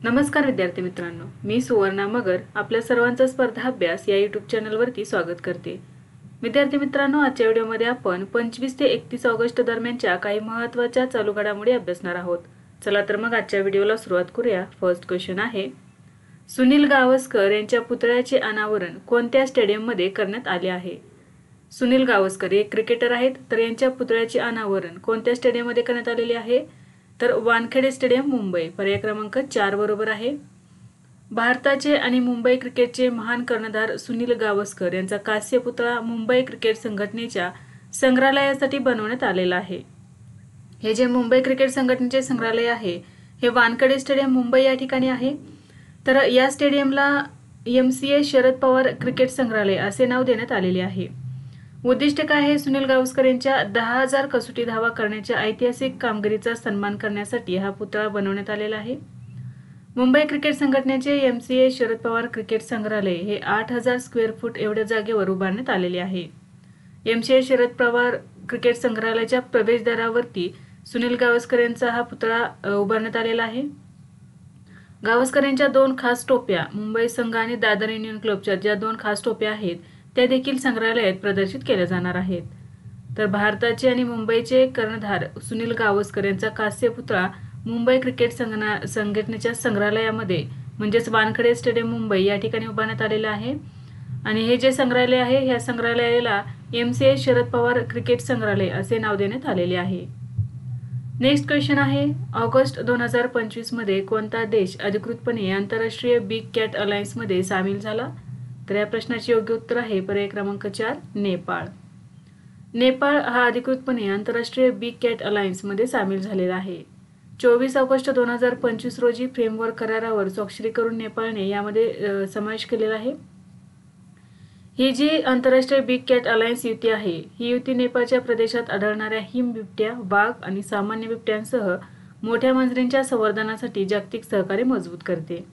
नमस्कार विद्यार्थी मित्रांनो, मी सुवर्णा मगर आपल्या सर्वांचा स्पर्धा अभ्यास या यूट्यूब चॅनलवरती स्वागत करते। विद्यार्थी मित्रांनो, आजच्या व्हिडिओमध्ये आपण 25 ते 31 ऑगस्ट दरम्यानच्या काही महत्त्वाच्या चालू घडामोडी अभ्यासणार आहोत। चला तर मग आजच्या व्हिडिओला सुरुवात करूया। फर्स्ट क्वेश्चन आहे, सुनील गावस्कर यांच्या पुतळ्याचे अनावरण कोणत्या स्टेडियममध्ये करण्यात आले आहे? सुनील गावस्कर हे क्रिकेटर आहेत, तर यांच्या पुतळ्याचे अनावरण कोणत्या स्टेडियममध्ये करण्यात आलेले आहे? तर वानखेडे स्टेडियम मुंबई। पर्याय क्रमांक 4 बरोबर आहे। भारताचे आणि मुंबई क्रिकेटचे महान कर्णधार सुनील गावस्कर यांचा कास्य पुतळा मुंबई क्रिकेट संघटनेच्या संग्रहालयासाठी बनवण्यात आलेला आहे। हे जे मुंबई क्रिकेट संघटनेचे संग्रहालय आहे हे वानखेडे स्टेडियम मुंबई या ठिकाणी आहे। तर या स्टेडियमला MCA शरद पवार क्रिकेट संग्रहालय असे नाव देण्यात आलेले आहे। उद्दिष्ट काय आहे? सुनील गावस्कर यांच्या 10,000 कसोटी धावा करण्याच्या ऐतिहासिक कामगिरीचा सन्मान करण्यासाठी हा पुतळा बनवण्यात आलेला आहे। मुंबई क्रिकेट संघटनेचे MCA शरद पवार क्रिकेट संग्रहालय हे 8,000 स्क्वेअर फूट एवढ्या जागेवर उभारण्यात आलेले आहे। MCA शरद पवार क्रिकेट संग्रहालयाच्या प्रवेशद्वारावरती सुनील गावस्कर यांचा हा पुतळा उभारण्यात आलेला आहे। गावस्कर यांच्या 2 खास टोप्या मुंबई संघ आणि दादर युनियन क्लबच्या ज्या 2 खास टोप्या आहेत त्या देखील संग्रहालयात प्रदर्शित केल्या जाणार आहेत। तर भारताचे आणि मुंबईचे कर्णधार सुनील गावस्कर यांचा कास्य पुतळा मुंबई क्रिकेट संघटनेच्या संग्रहालयामध्ये म्हणजेच वानखेडे स्टेडियम मुंबई या ठिकाणी उभारण्यात आलेला आहे। आणि हे जे संग्रहालय आहे ह्या संग्रहालयाला MCA शरद पवार क्रिकेट संग्रहालय असे नाव देण्यात आलेले आहे। नेक्स्ट क्वेश्चन आहे, ऑगस्ट 2025 मध्ये कोणता देश अधिकृतपणे आंतरराष्ट्रीय बिग कॅट अलायन्स मध्ये सामील झाला? तर या प्रश्नाचे योग्य उत्तर आहे पर्याय क्रमांक 4 नेपाळ। नेपाळ हा अधिकृतपणे आंतरराष्ट्रीय बिग कॅट अलायन्स मध्ये सामील झालेला आहे। 24 ऑगस्ट 2025 रोजी फ्रेमवर्क करारावर स्वाक्षरी करून नेपाळने यामध्ये समावेश केलेला आहे। ही जी आंतरराष्ट्रीय बिग कॅट अलायन्स युती आहे ही युती नेपाळच्या प्रदेशात आढळणाऱ्या हिम बिबट्या, वाघ आणि सामान्य बिबट्यांसह मोठ्या मांजरींच्या संवर्धनासाठी जागतिक सहकार्य मजबूत करते।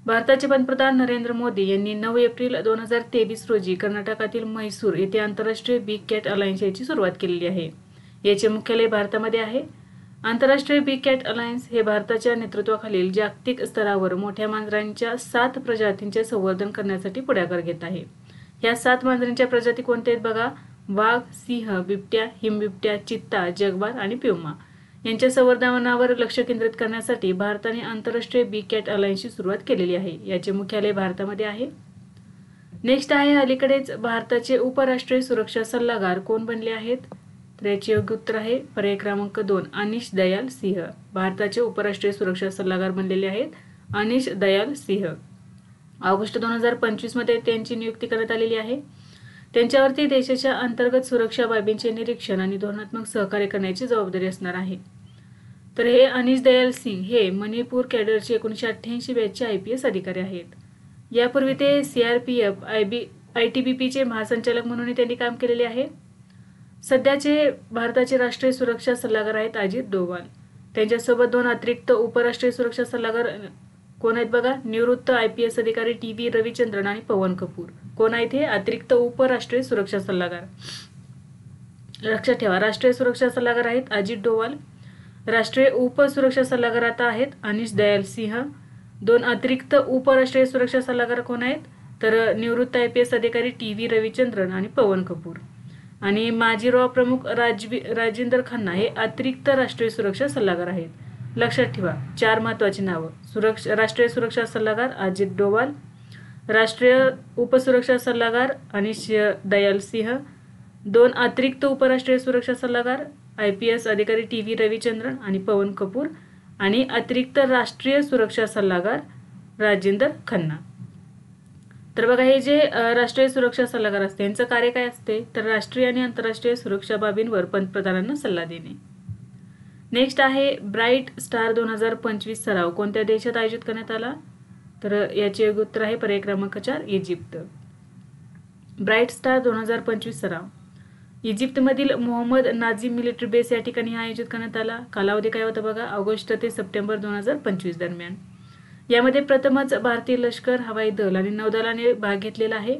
भारताचे पंतप्रधान नरेंद्र मोदी यांनी 9 एप्रिल 2023 रोजी कर्नाटकातील म्हैसूर येथे आंतरराष्ट्रीय बिग कॅट अलायन्स याची सुरुवात केलेली आहे। याचे मुख्यालय भारतामध्ये आहे। आंतरराष्ट्रीय बिग कॅट अलायन्स हे भारताच्या नेतृत्वाखालील जागतिक स्तरावर मोठ्या मांजरांच्या 7 प्रजातींचे संवर्धन करण्यासाठी पुढाकार घेत आहे। या 7 मांजरींच्या प्रजाती कोणत्या आहेत बघा? वाघ, सिंह, बिबट्या, हिमबिबट्या, चित्ता, जगवार आणि प्युमा यांच्या संवर्धनावर लक्ष केंद्रित करण्यासाठी भारताने आंतरराष्ट्रीय बिग कॅट अलायन्सची सुरुवात केलेली आहे। याचे मुख्यालय भारतामध्ये आहे। नेक्स्ट आहे, अलीकडेच भारताचे उपराष्ट्रीय सुरक्षा सल्लागार कोण बनले आहेत? तर याचे योग्य उत्तर आहे पर्याय क्रमांक 2 अनिश दयाल सिंह। भारताचे उपराष्ट्रीय सुरक्षा सल्लागार बनलेले आहेत अनिश दयाल सिंह। ऑगस्ट 2025 मध्ये त्यांची नियुक्ती करण्यात आलेली आहे। त्यांच्यावरती देशाच्या अंतर्गत सुरक्षा बाबींचे निरीक्षण आणि धोरणात्मक सहकार्य करण्याची जबाबदारी असणार आहे। तर हे अनिश दयाल सिंह हे मणिपूर कॅडरचे 1988 बॅचचे IPS अधिकारी आहेत। यापूर्वी ते CRPF ITBP चे महासंचालक म्हणून त्यांनी काम केलेले आहे। सध्याचे भारताचे राष्ट्रीय सुरक्षा सल्लागार आहेत अजित डोवाल। त्यांच्यासोबत 2 अतिरिक्त उपराष्ट्रीय सुरक्षा सल्लागार कोण आहेत बघा? निवृत्त IPS अधिकारी TV रविचंद्रन आणि पवन कपूर। कोण आहेत हे अतिरिक्त उपराष्ट्रीय सुरक्षा सल्लागार? लक्षात ठेवा, राष्ट्रीय सुरक्षा सल्लागार आहेत अजित डोवाल, राष्ट्रीय उपसुरक्षा सल्लागार आता आहेत अनिश दयाल सिंह। 2 अतिरिक्त उपराष्ट्रीय सुरक्षा सल्लागार कोण आहेत? तर निवृत्त IPS अधिकारी TV रविचंद्रन आणि पवन कपूर। आणि माजी रॉ प्रमुख राजिंदर खन्ना हे अतिरिक्त राष्ट्रीय सुरक्षा सल्लागार आहेत। लक्षात ठेवा 4 महत्त्वाची नावं, राष्ट्रीय सुरक्षा सल्लागार अजित डोवाल, राष्ट्रीय उपसुरक्षा सल्लागार अनिश दयाल सिंह, 2 अतिरिक्त उपराष्ट्रीय सुरक्षा सल्लागार IPS अधिकारी TV रविचंद्रन आणि पवन कपूर आणि अतिरिक्त राष्ट्रीय सुरक्षा सल्लागार राजिंदर खन्ना। तर बघा, हे जे राष्ट्रीय सुरक्षा सल्लागार असते यांचं कार्य काय असते? तर राष्ट्रीय आणि आंतरराष्ट्रीय सुरक्षा बाबींवर पंतप्रधानांना सल्ला देणे। नेक्स्ट आहे, ब्राईट स्टार 2025 सराव कोणत्या देशात आयोजित करण्यात आला? तर याचे योग्य उत्तर आहे पर्याय क्रमांक 4 इजिप्त। ब्राईट स्टार 2025 सराव इजिप्तमधील मोहम्मद नाझीम मिलिटरी बेस या ठिकाणी आयोजित करण्यात आला। कालावधी काय होता बघा? ऑगस्ट ते सप्टेंबर 2025 दरम्यान। यामध्ये प्रथमच भारतीय लष्कर, हवाई दल आणि नौदलाने भाग घेतलेला आहे।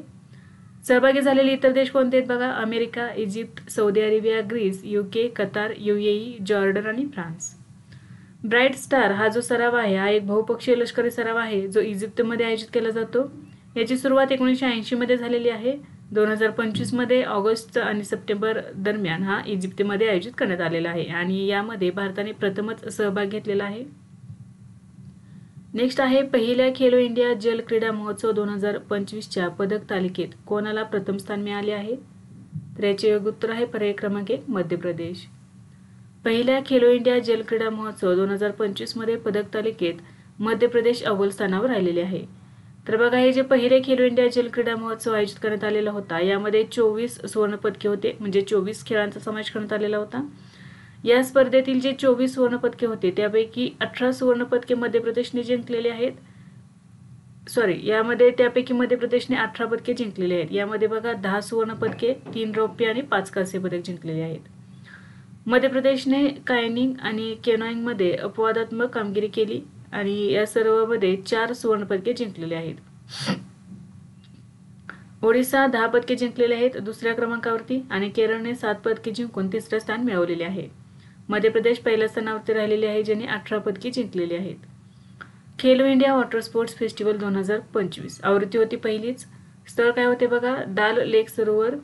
सहभागी झालेले इतर देश कोणते आहेत बघा? America, Egypt, Saudi Arabia, Greece, UK, Qatar, UAE, Jordan आणि फ्रान्स। ब्राईट स्टार हा जो सराव आहे हा एक बहुपक्षीय लष्करी सराव आहे जो इजिप्तमध्ये आयोजित केला जातो. याची सुरुवात 1980 मध्ये झालेली आहे. 2025 मध्ये ऑगस्ट आणि सप्टेंबर दरम्यान हा इजिप्तमध्ये आयोजित करण्यात आलेला आहे आणि यामध्ये भारताने प्रथमच सहभाग घेतलेला आहे. नेक्स्ट आहे पहिल्या खेलो इंडिया जल क्रीडा महोत्सव 2025च्या पदक तालिकेत कोणाला प्रथम स्थान मिळाले आहे? तर याचे योग्य उत्तर आहे पर्याय क्रमांक 1 मध्य प्रदेश. पहिल्या खेलो इंडिया जल क्रीडा महोत्सव 2025 मध्ये पदक तालिकेत मध्य प्रदेश अव्वल स्थानावर राहिलेले आहे. तर बघा हे जे पहिले खेलो इंडिया जल क्रीडा महोत्सव आयोजित करण्यात आलेला होता यामध्ये 24 सुवर्ण पदके होते, म्हणजे 24 खेळांचा समावेश करण्यात आलेला होता. या स्पर्धेतील जे 24 सुवर्ण पदके होते त्यापैकी 18 सुवर्ण पदके मध्य प्रदेशने जिंकलेले आहेत. यामध्ये त्यापैकी मध्य प्रदेशने 18 पदके जिंकलेली आहेत. यामध्ये बघा 10 सुवर्ण पदके, 3 रौप्य आणि 5 कांस्य पदक जिंकलेले आहेत. मध्य प्रदेशने कायनिंग आणि केनॉइंग मध्ये अपवादात्मक कामगिरी केली आणि या सर्वमध्ये 4 सुवर्ण पदके जिंकलेले आहेत. ओडिशा 10 पदके जिंकलेले आहेत दुसऱ्या क्रमांकावरती आणि केरळने 7 पदके जिंकून तिसरे स्थान मिळवलेले आहे. मध्य प्रदेश पहिल्या स्थानावरती राहिलेले आहे ज्यांनी 18 पदके जिंकलेली आहेत. Khelo India water sports festival 2025 आवृत्ती होती पहिलीच. स्थळ काय होते बघा दाल लेक सरोवर,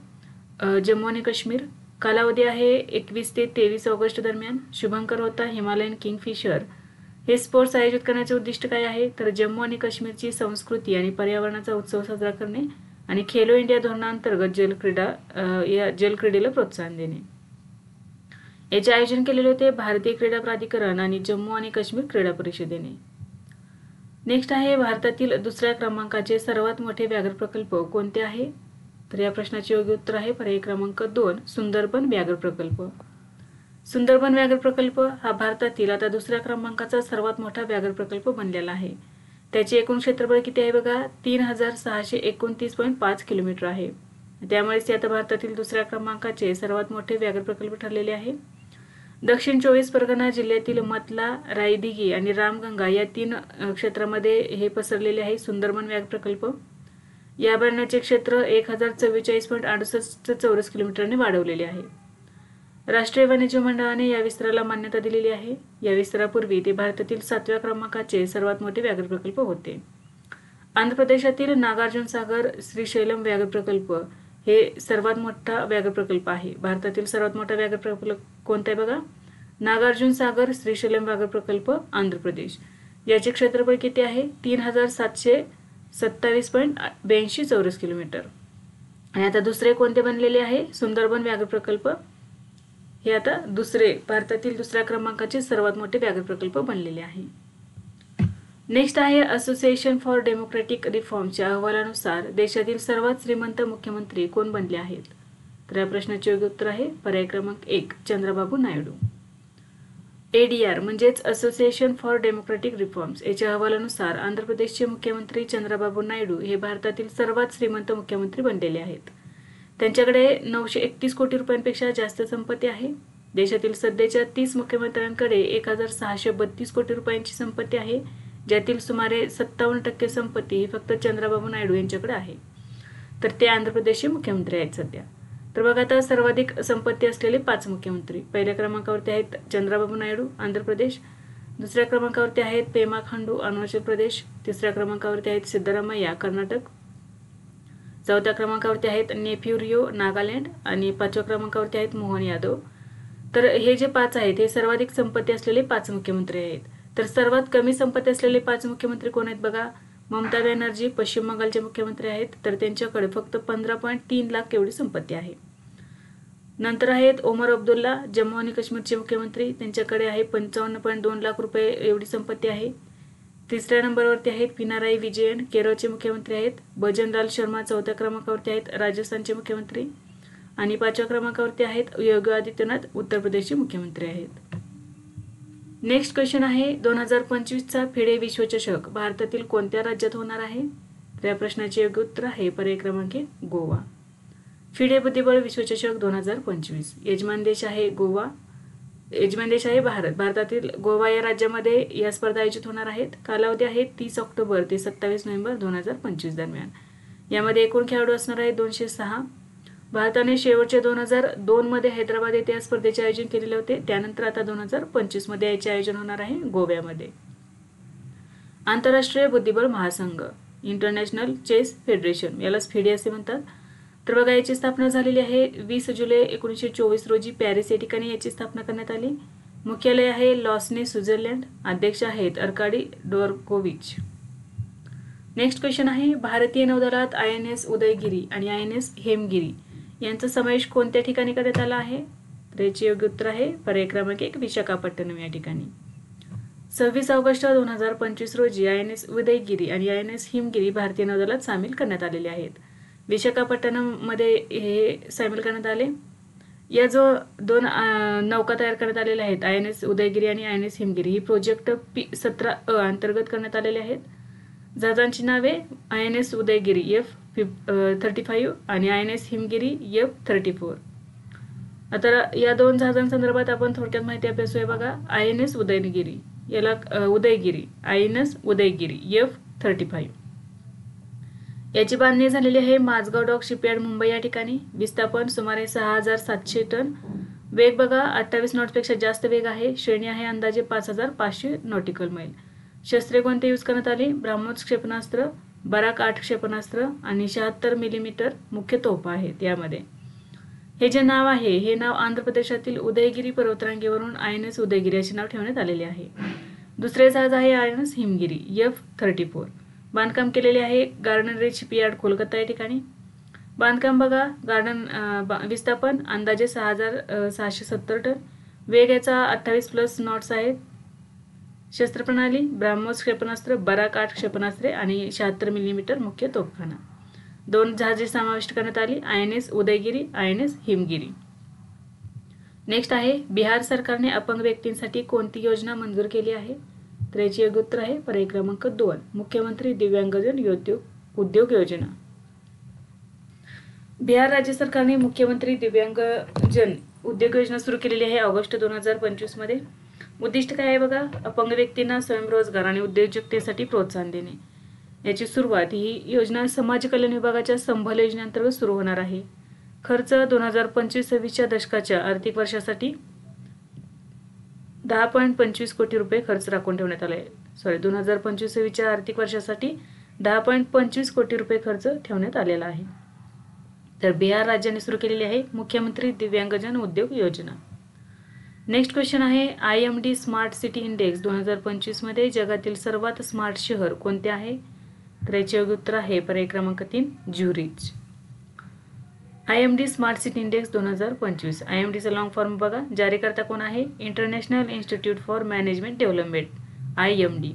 जम्मू आणि काश्मीर. कालावधी आहे 21 ते 23 ऑगस्ट दरम्यान. शुभंकर होता हिमालयन किंगफिशर. हे स्पोर्ट्स आयोजित करण्याचे उद्दिष्ट काय आहे? तर जम्मू आणि काश्मीरची संस्कृती आणि पर्यावरणाचा उत्सव साजरा करणे आणि खेलो इंडिया धोरणांतर्गत या जलक्रीडेला प्रोत्साहन देणे. याचे आयोजन केलेले होते भारतीय क्रीडा प्राधिकरण आणि जम्मू आणि काश्मीर क्रीडा परिषदेने. नेक्स्ट आहे भारतातील दुसऱ्या क्रमांकाचे सर्वात मोठे व्याघ्र प्रकल्प कोणते आहे? तर या प्रश्नाचे योग्य उत्तर आहे पर्याय क्रमांक 2 सुंदरबन व्याघ्र प्रकल्प. सुंदरबन व्याघ्र प्रकल्प हा भारतातील आता दुसऱ्या क्रमांकाचा सर्वात मोठा व्याघ्र प्रकल्प बनलेला आहे. त्याचे एकूण क्षेत्रफळ किती आहे बघा 3629.5 किलोमीटर आहे. त्यामुळेच ते आता भारतातील दुसऱ्या क्रमांकाचे सर्वात मोठे व्याघ्र प्रकल्प ठरलेले आहे. दक्षिण 24 परगणा जिल्ह्यातील मतला, रायदिघी आणि रामगंगा या 3 क्षेत्रामध्ये हे पसरलेले आहे सुंदरबन व्याघ्र प्रकल्प. या अभयारण्याचे क्षेत्र 1044.68 चौरस किलोमीटरने वाढवलेले आहे. राष्ट्रीय वन्यजीव मंडळाने या विस्ताराला मान्यता दिलेली आहे. या विस्तारापूर्वी ते भारतातील 7व्या क्रमांकाचे सर्वात मोठे व्याघ्र प्रकल्प होते. आंध्र प्रदेशातील नागार्जुन सागर श्रीशैलम व्याघ्र प्रकल्प हे सर्वात मोठा व्याघ्र प्रकल्प आहे. भारतातील सर्वात मोठा व्याघ्र प्रकल्प कोणता आहे बघा नागार्जुन सागर श्रीशैलम व्याघ्र प्रकल्प आंध्र प्रदेश. याचे क्षेत्रफळ किती आहे 3727.82 चौरस किलोमीटर. आणि आता दुसरे कोणते बनलेले आहे सुंदरबन व्याघ्र प्रकल्प. हे आता भारतातील दुसऱ्या क्रमांकाचे सर्वात मोठे व्याघ्र प्रकल्प बनलेले आहे. नेक्स्ट आहे असोसिएशन फॉर डेमोक्रेटिक रिफॉर्मच्या अहवालानुसार देशातील सर्वात श्रीमंत मुख्यमंत्री कोण बनले आहेत? तर या प्रश्नाचे योग्य उत्तर आहे पर्याय क्रमांक 1 चंद्रबाबू नायडू. ADR म्हणजेच असोसिएशन फॉर डेमोक्रेटिक रिफॉर्म्स याच्या अहवालानुसार आंध्र प्रदेशचे मुख्यमंत्री चंद्रबाबू नायडू हे भारतातील सर्वात श्रीमंत मुख्यमंत्री बनलेले आहेत. त्यांच्याकडे 931 कोटी रुपयांपेक्षा जास्त संपत्ती आहे. देशातील सध्याच्या 30 मुख्यमंत्र्यांकडे 1632 कोटी रुपयांची संपत्ती आहे, ज्यातील सुमारे 57% संपत्ती ही फक्त चंद्रबाबू नायडू यांच्याकडे आहे. तर ते आंध्र प्रदेशचे मुख्यमंत्री आहेत सध्या. तर बघा आता सर्वाधिक संपत्ती असलेले 5 मुख्यमंत्री. पहिल्या क्रमांकावरती आहेत चंद्रबाबू नायडू आंध्र प्रदेश, दुसऱ्या क्रमांकावरती आहेत पेमा खांडू अरुणाचल प्रदेश, तिसऱ्या क्रमांकावरती आहेत सिद्धरामय्या कर्नाटक, चौथ्या क्रमांकावरती आहेत नेफ्यू रियो नागालँड आणि 5व्या क्रमांकावरती आहेत मोहन यादव. तर हे जे 5 आहेत हे सर्वाधिक संपत्ती असलेले 5 मुख्यमंत्री आहेत. तर सर्वात कमी संपत्ती असलेले 5 मुख्यमंत्री कोण आहेत बघा ममता बॅनर्जी पश्चिम बंगालचे मुख्यमंत्री आहेत. तर त्यांच्याकडे फक्त 15.3 लाख एवढी संपत्ती आहे. नंतर आहेत ओमर अब्दुल्ला जम्मू आणि काश्मीरचे मुख्यमंत्री, त्यांच्याकडे आहे 55.2 लाख रुपये एवढी संपत्ती आहे. तिसऱ्या नंबरवरती आहेत पिनाराई विजयन केरळचे मुख्यमंत्री आहेत. भजनलाल शर्मा चौथ्या क्रमांकावरती आहेत राजस्थानचे मुख्यमंत्री आणि 5व्या क्रमांकावरती आहेत योगी आदित्यनाथ उत्तर प्रदेशचे मुख्यमंत्री आहेत. नेक्स्ट क्वेश्चन आहे 2025चा फिडे विश्वचषक भारतातील कोणत्या राज्यात होणार आहे? तर या प्रश्नाचे योग्य उत्तर आहे पर्याय क्रमांक गोवा. फिडे बुद्धिबळ विश्वचषक 2025 यजमान देश आहे गोवा, यजमान देश आहे भारत. भारतातील गोवा या राज्यामध्ये या स्पर्धा आयोजित होणार आहेत. कालावधी आहे 30 ऑक्टोबर ते 27 नोव्हेंबर 2025 दरम्यान. यामध्ये एकूण खेळाडू असणार आहेत 206. भारताने शेवटच्या 2002 मध्ये हैदराबाद येथे या स्पर्धेचे आयोजन केलेले होते. त्यानंतर आता 2025 मध्ये याचे आयोजन होणार आहे गोव्यामध्ये. आंतरराष्ट्रीय बुद्धिबळ महासंघ, इंटरनॅशनल चेस फेडरेशन, यालाच फिडे असे म्हणतात. तर बघा, याची स्थापना झालेली आहे 20 जुलै 1924 रोजी पॅरिस या ठिकाणी याची स्थापना करण्यात आली. मुख्यालय आहे लॉसने, स्वित्झर्लंड. अध्यक्ष आहेत अर्काडी डोरकोविच. नेक्स्ट क्वेश्चन आहे, भारतीय नौदलात INS उदयगिरी आणि INS हेमगिरी यांचा समावेश कोणत्या ठिकाणी करण्यात आला आहे? तर याचे योग्य उत्तर आहे पर्याय क्रमांक 1 विशाखापट्टणम या ठिकाणी. 26 ऑगस्ट 2025 रोजी INS उदयगिरी आणि INS हिमगिरी भारतीय नौदलात सामील करण्यात आलेले आहेत. विशाखापट्टणम मध्ये हे सामील करण्यात आले. या जो 2 नौका तयार करण्यात आलेल्या आहेत INS उदयगिरी आणि INS हिमगिरी, ही प्रोजेक्ट P-17A अंतर्गत करण्यात आलेले आहेत. जहाजांची नावे INS उदयगिरी F-35 आणि INS हिमगिरी F-34. आता या 2 जहाजांसंदर्भात आपण थोडक्यात माहिती अभ्यासूया. बघा, INS उदयगिरी याला INS उदयगिरी F-35 याची बांधणी झालेली आहे माझगाव डॉक शिपयार्ड मुंबई या ठिकाणी. विस्थापन सुमारे 6700 टन. वेग बघा 28 नॉट्सपेक्षा जास्त वेग आहे. श्रेणी आहे अंदाजे 5500 नॉटिकल मैल. शस्त्रे कोणते यूज करण्यात आली? ब्राह्मोस क्षेपणास्त्र, बराक 8 क्षेपणास्त्र आणि 76 मिलीमीटर मुख्य तोफा आहेत यामध्ये. हे जे नाव आहे हे नाव आंध्र प्रदेशातील उदयगिरी पर्वतरांगेवरून INS उदयगिरी असे नाव ठेवण्यात आलेले आहे. दुसरे जहाज आहे INS हिमगिरी F-34. बांधकाम केलेले आहे गार्डनरे शिपयार्ड कोलकाता या ठिकाणी. बांधकाम बघा विस्थापन अंदाजे 6670 टन. वेग याचा 28+ नॉट्स आहेत. शस्त्रप्रणाली ब्राह्मोस क्षेपणास्त्र, बराक 8 क्षेपणास्त्रे आणि 76 मिलीमीटर मुख्य तोफखाना. 2 जहाजे समाविष्ट करण्यात आली INS Udaygiri, INS Himgiri. Next आहे, बिहार सरकारने अपंग व्यक्तींसाठी कोणती योजना मंजूर केली आहे? तर याचे योग्य उत्तर आहे पर्याय क्रमांक 2 मुख्यमंत्री दिव्यांगजन उद्योग योजना. बिहार राज्य सरकारने मुख्यमंत्री दिव्यांगजन उद्योग योजना सुरू केलेली आहे ऑगस्ट 2025 मध्ये. उद्दिष्ट काय आहे बघा, अपंग व्यक्तींना स्वयंरोजगार आणि उद्योजकतेसाठी प्रोत्साहन देणे. याची सुरुवात ही योजना समाज कल्याण विभागाच्या संबल योजनेअंतर्गत सुरू होणार आहे. खर्च 2025-26 दशकाच्या आर्थिक वर्षासाठी 10.25 कोटी रुपये खर्च राखून ठेवण्यात आला आहे. 2025-26 आर्थिक वर्षासाठी 10.25 कोटी रुपये खर्च ठेवण्यात आलेला आहे. तर बिहार राज्याने सुरू केलेली आहे मुख्यमंत्री दिव्यांगजन उद्योग योजना. नेक्स्ट क्वेश्चन आहे, IMD स्मार्ट सिटी इंडेक्स 2025 मध्ये जगातील सर्वात स्मार्ट शहर कोणते आहे? तर याचे योग्य उत्तर आहे पर्याय क्रमांक 3 Zurich. IMD smart city index 2025. IMDचा लॉंग फॉर्म बघा, जारीकर्ता कोण आहे? International institute for management development IMD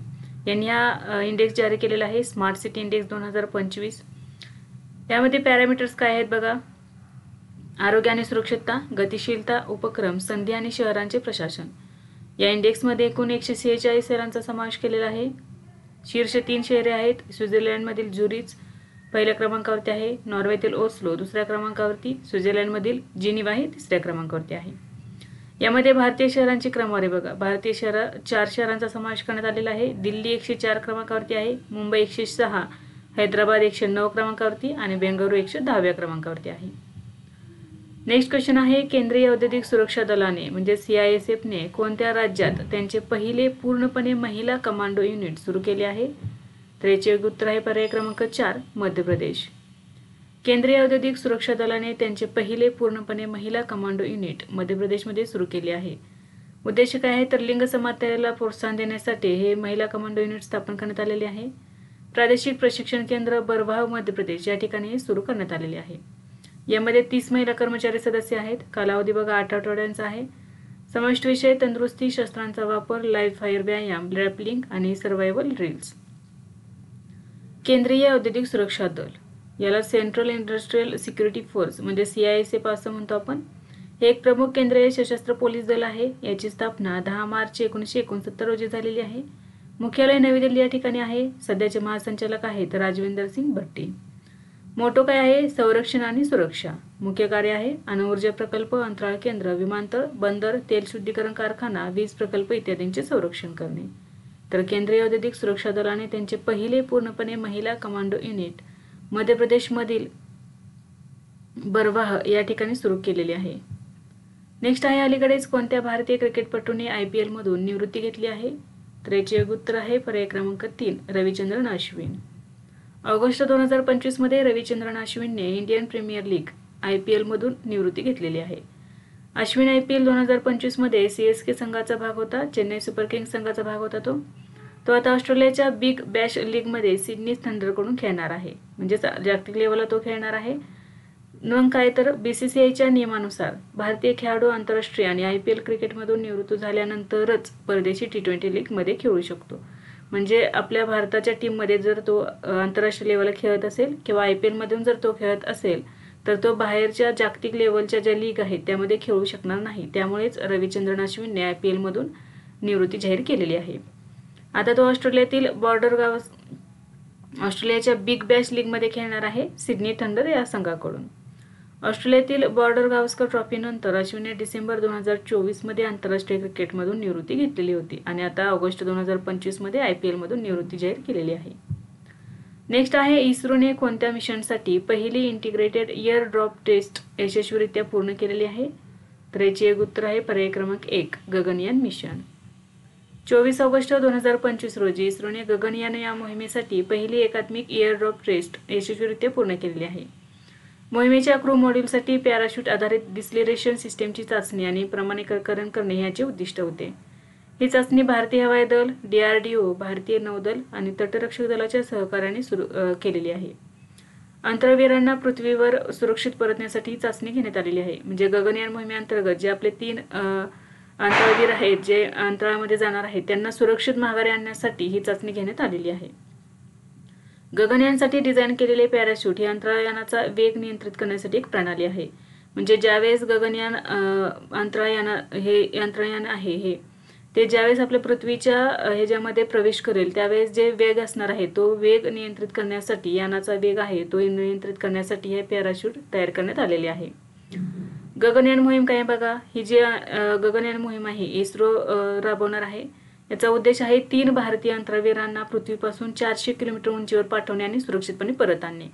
यांनी हा इंडेक्स जारी केलेला आहे स्मार्ट सिटी इंडेक्स 2025. यामध्ये पॅरामीटर्स काय आहेत बघा, आरोग्य आणि सुरक्षितता, गतिशीलता, उपक्रम, संधी आणि शहरांचे प्रशासन. या इंडेक्समध्ये एकूण 146 शहरांचा समावेश केलेला आहे. शीर्ष 3 शहरे आहेत. स्वित्झर्लंडमधील झुरिच पहिल्या क्रमांकावरती आहे, नॉर्वेतील ओस्लो दुसऱ्या क्रमांकावरती, स्वित्झर्लंडमधील जिनिव्हा हे तिसऱ्या क्रमांकावरती आहे. यामध्ये भारतीय शहरांची क्रमवारी बघा, भारतीय 4 शहरांचा समावेश करण्यात आलेला आहे. दिल्ली 104 क्रमांकावरती आहे, मुंबई 106, हैदराबाद 109 क्रमांकावरती आणि बेंगळुरू 110व्या क्रमांकावरती आहे. नेक्स्ट क्वेश्चन आहे, केंद्रीय औद्योगिक सुरक्षा दलाने म्हणजे CISFने कोणत्या राज्यात त्यांचे पहिले पूर्णपणे महिला कमांडो युनिट सुरू केले आहे? तर याचे योग्य उत्तर आहे पर्याय क्रमांक 4 मध्य प्रदेश. केंद्रीय औद्योगिक सुरक्षा दलाने त्यांचे पहिले पूर्णपणे महिला कमांडो युनिट मध्य प्रदेशमध्ये सुरू केले आहे. उद्देश काय आहे? तर लिंग समानतेला प्रोत्साहन देण्यासाठी हे महिला कमांडो युनिट स्थापन करण्यात आलेले आहे. प्रादेशिक प्रशिक्षण केंद्र बरवाह मध्य प्रदेश या ठिकाणी सुरू करण्यात आलेले आहे. यामध्ये 30 महिला कर्मचारी सदस्य आहेत. कालावधी बघा 8 आठवड्यांचा आहे. समाविष्ट विषय तंदुरुस्ती, शस्त्रांचा वापर, लाईव्ह फायर व्यायाम, रॅपलिंग आणि सर्व्हायव्हल ड्रिल्स. केंद्रीय औद्योगिक सुरक्षा दल याला सेंट्रल इंडस्ट्रियल सिक्युरिटी फोर्स म्हणजे CISF असं म्हणतो आपण. हे एक प्रमुख केंद्रीय सशस्त्र पोलीस दल आहे. याची स्थापना 10 मार्च 1969 रोजी झालेली आहे. मुख्यालय नवी दिल्ली या ठिकाणी आहे. सध्याचे महासंचालक आहेत राजविंदर सिंग भट्टी. मोटो काय आहे? संरक्षण आणि सुरक्षा. मुख्य कार्य आहे अणुऊर्जा प्रकल्प, अंतराळ केंद्र, विमानतळ, बंदर, तेल शुद्धीकरण कारखाना, वीज प्रकल्प इत्यादींचे संरक्षण करणे. तर केंद्रीय औद्योगिक सुरक्षा दलाने त्यांचे पहिले पूर्णपणे महिला कमांडो युनिट मध्य प्रदेशमधील बरवाह या ठिकाणी सुरू केलेली आहे. नेक्स्ट आहे अलीकडेच कोणत्या भारतीय क्रिकेटपटूने IPL मधून निवृत्ती घेतली आहे? तर याचे योग्य उत्तर आहे पर्याय क्रमांक 3 रविचंद्रन अश्विन. ऑगस्ट 2025 मध्ये रविचंद्रन अश्विनने इंडियन प्रीमियर लीग IPL मधून निवृत्ती घेतलेली आहे. अश्विन IPL 2025 मध्ये CSK संघाचा भाग होता, चेन्नई सुपर किंग्स संघाचा भाग होता. तो आता ऑस्ट्रेलियाच्या बिग बॅश लीग मध्ये सिडनी थंडरकडून खेळणार आहे, म्हणजे जागतिक लेवलला तो खेळणार आहे. मग काय तर BCCIच्या नियमानुसार भारतीय खेळाडू आंतरराष्ट्रीय आणि IPL क्रिकेटमधून निवृत्त झाल्यानंतरच परदेशी T20 लीगमध्ये खेळू शकतो. म्हणजे आपल्या भारताच्या टीममध्ये जर तो आंतरराष्ट्रीय लेवलला खेळत असेल किंवा IPL मधून जर तो खेळत असेल तर तो बाहेरच्या जागतिक लेवलच्या ज्या लीग आहेत त्यामध्ये खेळू शकणार नाही. त्यामुळेच रविचंद्रन अश्विनने IPL मधून निवृत्ती जाहीर केलेली आहे. आता तो ऑस्ट्रेलियाच्या बिग बॅश लीगमध्ये खेळणार आहे सिडनी थंडर या संघाकडून. ऑस्ट्रेलियातील बॉर्डर गावस्कर ट्रॉफी नंतर अश्विनने डिसेंबर 2024 मध्ये आंतरराष्ट्रीय क्रिकेटमधून निवृत्ती घेतलेली होती आणि आता ऑगस्ट 2025 मध्ये IPL मधून निवृत्ती जाहीर केलेली आहे. नेक्स्ट आहे इस्रोने कोणत्या मिशनसाठी पहिली इंटिग्रेटेड एअर ड्रॉप टेस्ट यशस्वीरित्या पूर्ण केलेली आहे? तर याचे एक उत्तर आहे पर्याय क्रमांक 1 गगनयान मिशन. 24 ऑगस्ट 2025 रोजी इस्रोने गगनयान या मोहिमेसाठी पहिली एकात्मिक एअर ड्रॉप टेस्ट यशस्वीरित्या पूर्ण केलेली आहे. मोहिमेच्या क्रू मॉड्यूलसाठी पॅराशूट आधारित डिस्लेरेशन सिस्टीमची चाचणी आणि प्रमाणीकरण करणे याचे उद्दिष्ट होते. ही चाचणी भारतीय हवाई दल, DRDO, भारतीय नौदल आणि तटरक्षक दलाच्या सहकार्याने सुरू केलेली आहे. अंतराळवीरांना पृथ्वीवर सुरक्षित परतण्यासाठी ही चाचणी घेण्यात आलेली आहे. म्हणजे गगनयान मोहिमेअंतर्गत जे आपले 3 अंतराळवीर आहेत जे अंतराळामध्ये जाणार आहेत त्यांना सुरक्षित माघारी आणण्यासाठी ही चाचणी घेण्यात आलेली आहे. गगनयानसाठी डिझाईन केलेले पॅराशूट हे अंतराळयानाचा वेग नियंत्रित करण्यासाठी एक प्रणाली आहे. म्हणजे ज्यावेळेस गगनयान अंतराळयान आहे हे ते ज्यावेळेस आपल्या पृथ्वीच्या ह्याच्यामध्ये प्रवेश करेल त्यावेळेस जे वेग असणार आहे तो वेग नियंत्रित करण्यासाठी यानाचा वेग आहे तो नियंत्रित करण्यासाठी हे पॅराशूट तयार करण्यात आलेले आहे. गगनयान मोहीम काय बघा, ही जी गगनयान मोहीम आहे इस्रो राबवणार आहे. याचा उद्देश आहे 3 भारतीय अंतराळवीरांना पृथ्वीपासून 400 किलोमीटर उंचीवर पाठवणे आणि सुरक्षितपणे परत आणणे.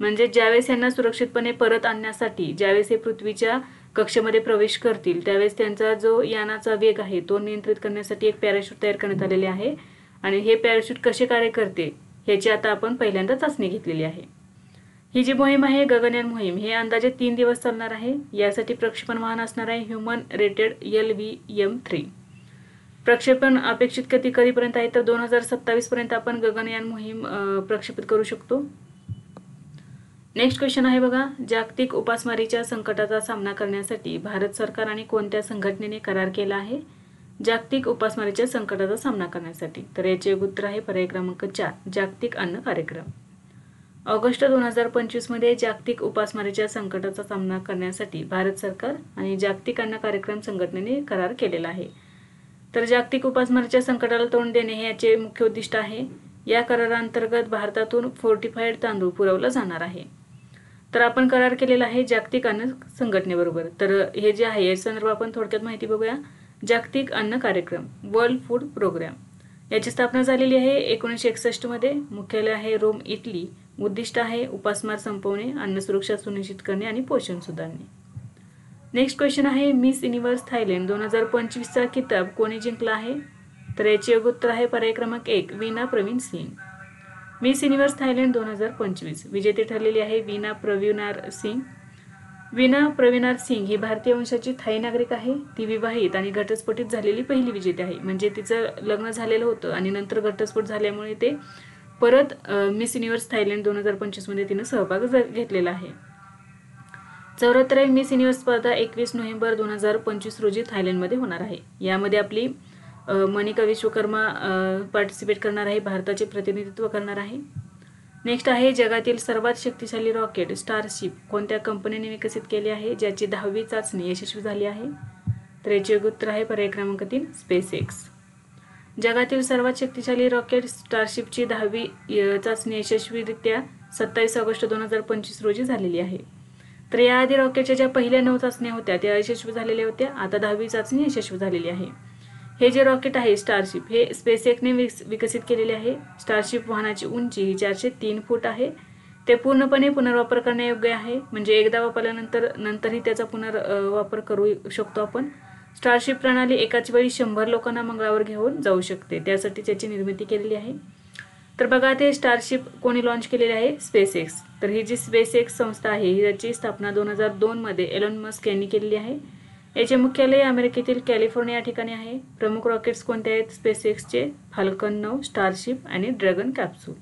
म्हणजे ज्यावेळेस यांना सुरक्षितपणे परत आणण्यासाठी ज्यावेळेस हे पृथ्वीच्या कक्षेमध्ये प्रवेश करतील त्यावेळेस त्यांचा जो यानाचा वेग आहे तो नियंत्रित करण्यासाठी एक पॅराशूट तयार करण्यात आलेले आहे आणि हे पॅराशूट कसे कार्य करते ह्याची आता आपण पहिल्यांदा चाचणी घेतलेली आहे. ही जी मोहीम आहे गगनयान मोहीम हे अंदाजे 3 दिवस चालणार आहे. यासाठी प्रक्षेपण वाहन असणार आहे ह्युमन रेटेड LVM-3. प्रक्षेपण अपेक्षित कधीपर्यंत आहे तर 2027 पर्यंत आपण गगनयान मोहीम प्रक्षेपित करू शकतो. नेक्स्ट क्वेश्चन आहे बघा, जागतिक उपासमारीच्या संकटाचा सामना करण्यासाठी भारत सरकार आणि कोणत्या संघटनेने करार केला आहे? जागतिक उपासमारीच्या संकटाचा सामना करण्यासाठी. तर याचे उत्तर आहे पर्याय क्रमांक 4 जागतिक अन्न कार्यक्रम. ऑगस्ट 2025 मध्ये जागतिक उपासमारीच्या संकटाचा सामना करण्यासाठी भारत सरकार आणि जागतिक अन्न कार्यक्रम संघटनेने करार केलेला आहे. तर जागतिक उपासमारीच्या संकटाला तोंड देणे हे याचे मुख्य उद्दिष्ट आहे. या करारांतर्गत भारतातून फोर्टिफाईड तांदूळ पुरवला जाणार आहे. तर आपण करार केलेला आहे जागतिक अन्न संघटनेबरोबर. तर हे जे आहे या संदर्भात आपण थोडक्यात माहिती बघूया. जागतिक अन्न कार्यक्रम वर्ल्ड फूड प्रोग्राम याची स्थापना झालेली आहे 1961 मध्ये. मुख्यालय आहे रोम, इटली. उद्दिष्ट आहे उपासमार संपवणे, अन्न सुरक्षा सुनिश्चित करणे आणि पोषण सुधारणे. नेक्स्ट क्वेश्चन आहे मिस युनिव्हर्स थायलंड 2025 चा किताब कोणी जिंकला आहे? तर याचे उत्तर आहे पर्याय क्रमांक 1 Veena Praveen Singh. Miss Universe Thailand 2025 विजेते ठरलेली आहे वीना प्रवीणार सिंग. वीना प्रवीणार सिंग ही भारतीय वंशाची थाई नागरिक आहे. ती विवाहित आणि घटस्फोटित झालेली पहिली विजेते आहे. म्हणजे तिचं लग्न झालेलं होतं आणि नंतर घटस्फोट झाल्यामुळे ते परत मिस युनिव्हर्स थायलंड 2025 मध्ये तिने सहभाग घेतलेला आहे. 74वी मिस युनिव्हर्स स्पर्धा 21 नोव्हेंबर 2025 रोजी थायलंडमध्ये होणार आहे. यामध्ये आपली मनिका विश्वकर्मा पार्टिसिपेट करणार आहे, भारताचे प्रतिनिधित्व करणार आहे. नेक्स्ट आहे जगातील सर्वात शक्तिशाली रॉकेट स्टारशिप कोणत्या कंपनीने विकसित केले आहे ज्याची 10वी चाचणी यशस्वी झाली आहे? तर याचे उत्तर आहे पर्याय क्रमांक 3 SpaceX. जगातील सर्वात शक्तिशाली रॉकेट स्टारशिपची 10वी चाचणी यशस्वीरित्या 27 ऑगस्ट 2025 रोजी झालेली आहे. तर याआधी रॉकेटच्या ज्या पहिल्या 9 चाचण्या होत्या त्या यशस्वी झालेल्या होत्या. आता 10वी चाचणी यशस्वी झालेली आहे. हे जे रॉकेट आहे स्टारशिप हे SpaceXने विकसित केलेले आहे. स्टारशिप वाहनाची उंची ही 403 फूट आहे. ते पूर्णपणे पुनर्वापर करण्यायोग्य आहे, म्हणजे एकदा वापरल्यानंतर नंतरही त्याचा पुनर्वापर करू शकतो आपण. स्टारशिप प्रणाली एकाच वेळी 100 लोकांना मंगळावर घेऊन जाऊ शकते, त्यासाठी त्याची निर्मिती केलेली आहे. तर बघा ते स्टारशिप कोणी लॉन्च केलेले आहे? स्पेसएक्स. तर ही जी स्पेसएक्स संस्था आहे याची स्थापना 2002 मध्ये एलॉन मस्क यांनी केलेली आहे. याचे मुख्यालय अमेरिकेतील कॅलिफोर्निया या ठिकाणी आहे. प्रमुख रॉकेट्स कोणते आहेत स्पेसएक्सचे? फाल्कन 9, स्टारशिप आणि ड्रॅगन कॅप्सूल.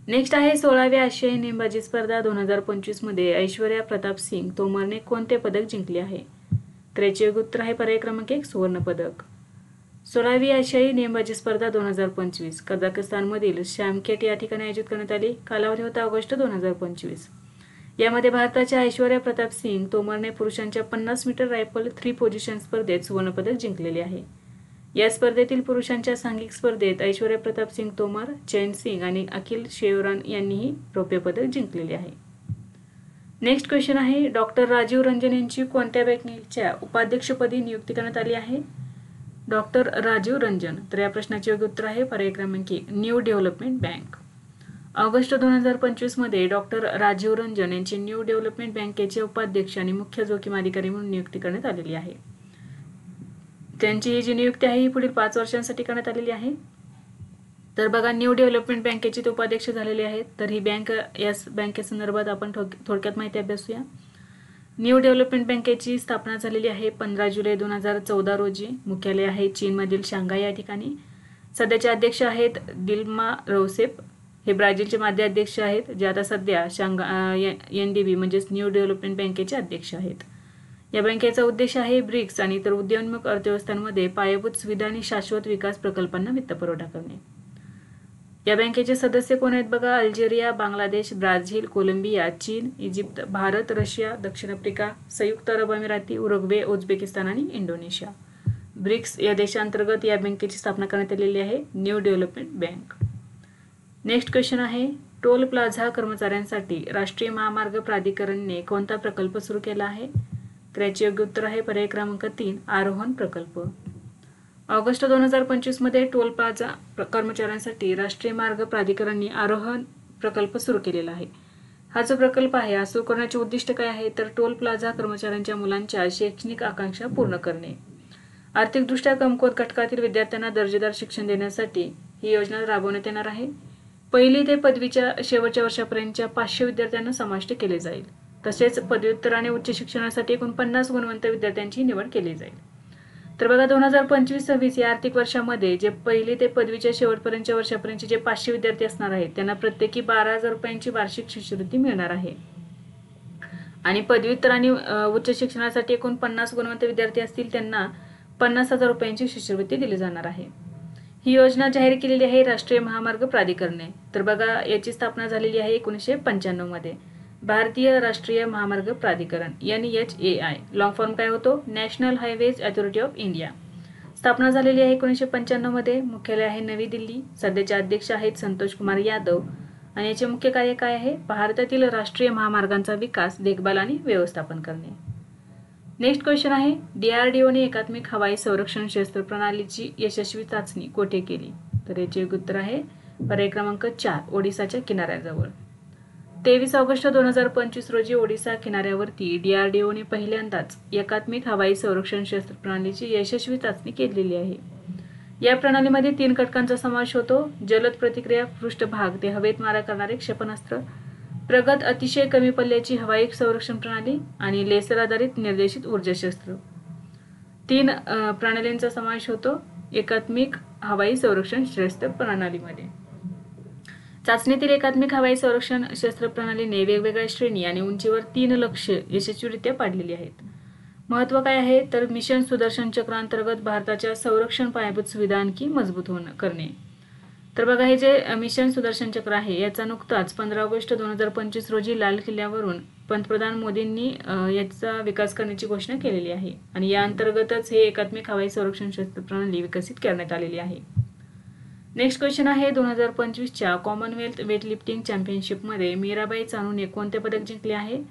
नेक्स्ट आहे 16वी आशियाई नेमबाजी स्पर्धा 2025 मध्ये ऐश्वर्या प्रताप सिंग तोमरने कोणते पदक जिंकले आहे? तर याचे उत्तर आहे पर्याय क्रमांक 1 सुवर्ण पदक. 16वी आशियाई नेमबाजी स्पर्धा 2025 कझाकस्तानमधील शामकेट या ठिकाणी आयोजित करण्यात आली. कालावधी होता ऑगस्ट 2025. यामध्ये भारताच्या ऐश्वर्या प्रताप सिंग तोमरने पुरुषांच्या 50 मीटर रायफल 3 पोझिशन स्पर्धेत सुवर्णपदक जिंकलेले आहे. या स्पर्धेतील पुरुषांच्या सांघिक स्पर्धेत ऐश्वर्या प्रताप सिंग तोमर, चैन सिंग आणि अखिल शेवरन यांनीही रौप्य पदक जिंकलेले आहे. नेक्स्ट क्वेश्चन आहे डॉक्टर राजीव रंजन यांची कोणत्या बँकेच्या उपाध्यक्षपदी नियुक्ती करण्यात आली आहे? डॉक्टर राजीव रंजन. तर या प्रश्नाचे योग्य उत्तर आहे पर्याय क्रमांक 1 न्यू डेव्हलपमेंट बँक. ऑगस्ट 2025 मध्ये डॉक्टर राजीव रंजन यांची न्यू डेव्हलपमेंट बँकेचे उपाध्यक्ष आणि मुख्य जोखीम अधिकारी म्हणून नियुक्ती करण्यात आलेली आहे. त्यांची ही जी नियुक्ती आहे ही पुढील 5 वर्षांसाठी करण्यात आलेली आहे. तर बघा न्यू डेव्हलपमेंट बँकेचे ते उपाध्यक्ष झालेले आहेत. तर ही बँक या बँकेसंदर्भात आपण थोडक्यात माहिती अभ्यासूया. न्यू डेव्हलपमेंट बँकेची स्थापना झालेली आहे 15 जुलै 2014 रोजी. मुख्यालय आहे चीनमधील शांघाय या ठिकाणी. सध्याचे अध्यक्ष आहेत दिल्मा रौसेफ. हे ब्राझीलचे माजी अध्यक्ष आहेत जे आता सध्या NDB म्हणजेच न्यू डेव्हलपमेंट बँकेचे अध्यक्ष आहेत. या बँकेचा उद्देश आहे ब्रिक्स आणि इतर उदयोन्मुख अर्थव्यवस्थांमध्ये पायाभूत सुविधा आणि शाश्वत विकास प्रकल्पांना वित्तपुरवठा करणे. या बँकेचे सदस्य कोण आहेत बघा? अल्जेरिया, बांगलादेश, ब्राझील, कोलंबिया, चीन, इजिप्त, भारत, रशिया, दक्षिण आफ्रिका, संयुक्त अरब अमिराती, उरुग्वे, उझबेकिस्तान आणि इंडोनेशिया. ब्रिक्स या देशांतर्गत या बँकेची स्थापना करण्यात आलेली आहे new development bank. Next question आहे टोल प्लाझा कर्मचाऱ्यांसाठी राष्ट्रीय महामार्ग प्राधिकरणने कोणता प्रकल्प सुरू केला आहे? तर याचे योग्य उत्तर आहे पर्याय क्रमांक 3 आरोहण प्रकल्प. ऑगस्ट 2025 मध्ये टोल प्लाझा कर्मचाऱ्यांसाठी राष्ट्रीय मार्ग प्राधिकरणने आरोहण प्रकल्प सुरू केलेला आहे. हा जो प्रकल्प आहे हा सुरू करण्याचे उद्दिष्ट काय आहे? तर टोल प्लाझा कर्मचाऱ्यांच्या मुलांच्या शैक्षणिक आकांक्षा पूर्ण करणे. आर्थिकदृष्ट्या कमकुवत घटकातील विद्यार्थ्यांना दर्जेदार शिक्षण देण्यासाठी ही योजना राबवण्यात येणार आहे. पहिली ते पदवीच्या शेवटच्या वर्षापर्यंतच्या 500 विद्यार्थ्यांना समाविष्ट केले जाईल. तसेच पदव्युत्तर आणि उच्च शिक्षणासाठी एकूण 50 गुणवंत विद्यार्थ्यांची निवड केली जाईल. तर बघा 2025-26 या आर्थिक वर्षामध्ये जे पहिली ते पदवीच्या शेवटपर्यंतच्या वर्षापर्यंतचे जे 500 विद्यार्थी असणार आहेत त्यांना प्रत्येकी 12,000 रुपयांची वार्षिक शिष्यवृत्ती मिळणार आहे. आणि पदव्युत्तर आणि उच्च शिक्षणासाठी एकूण 50 गुणवंत विद्यार्थी असतील त्यांना 50,000 रुपयांची शिष्यवृत्ती दिली जाणार आहे. ही योजना जाहीर केलेली आहे राष्ट्रीय महामार्ग प्राधिकरणाने. तर बघा याची स्थापना झालेली आहे 1995 मध्ये. भारतीय राष्ट्रीय महामार्ग प्राधिकरण NHAI. लॉंग फॉर्म काय होतो? National highways authority of India. स्थापना झालेली आहे 1995 मध्ये. मुख्यालय आहे नवी दिल्ली. सध्याचे अध्यक्ष आहेत संतोष कुमार यादव आणि याचे मुख्य कार्य काय आहे? भारतातील राष्ट्रीय महामार्गांचा विकास, देखभाल आणि व्यवस्थापन करणे. नेक्स्ट क्वेश्चन आहे DRDOने एकात्मिक हवाई संरक्षण शस्त्र प्रणालीची यशस्वी चाचणी कोठे केली? तर याचे उत्तर आहे पर्याय क्रमांक 4 ओडिसाच्या किनाऱ्याजवळ. 23 ऑगस्ट 2025 रोजी ओडिसा किनाऱ्यावरती DRDOने पहिल्यांदाच एकात्मिक हवाई संरक्षण शस्त्र प्रणालीची यशस्वी चाचणी केलेली आहे. या प्रणालीमध्ये 3 घटकांचा समावेश होतो: जलद प्रतिक्रिया पृष्ठभाग ते हवेत मारा करणारे क्षेपणास्त्र, प्रगत अतिशय कमी पल्ल्याची हवाई संरक्षण प्रणाली आणि लेसर आधारित निर्देशित ऊर्जा शस्त्र. 3 प्रणालींचा समावेश होतो एकात्मिक हवाई संरक्षण शस्त्र प्रणालीमध्ये. चाचणीतील एकात्मिक हवाई संरक्षण शस्त्र प्रणालीने वेगवेगळ्या श्रेणी आणि उंचीवर 3 लक्ष्य यशस्वीरित्या पाडलेली आहेत. महत्त्व काय आहे? तर मिशन सुदर्शन चक्र अंतर्गत भारताच्या संरक्षण पायाभूत सुविधा आणखी मजबूत करणे. तर बघा हे जे मिशन सुदर्शन चक्र आहे याचा नुकताच 15 ऑगस्ट 2025 रोजी लाल किल्ल्यावरून पंतप्रधान मोदींनी याचा विकास करण्याची घोषणा केलेली आहे आणि या अंतर्गतच हे एकात्मिक हवाई संरक्षण शस्त्र प्रणाली विकसित करण्यात आलेली आहे. नेक्स्ट क्वेश्चन आहे 2025च्या कॉमनवेल्थ वेटलिफ्टिंग चॅम्पियनशिपमध्ये मीराबाई चानूने कोणते पदक जिंकले आहे?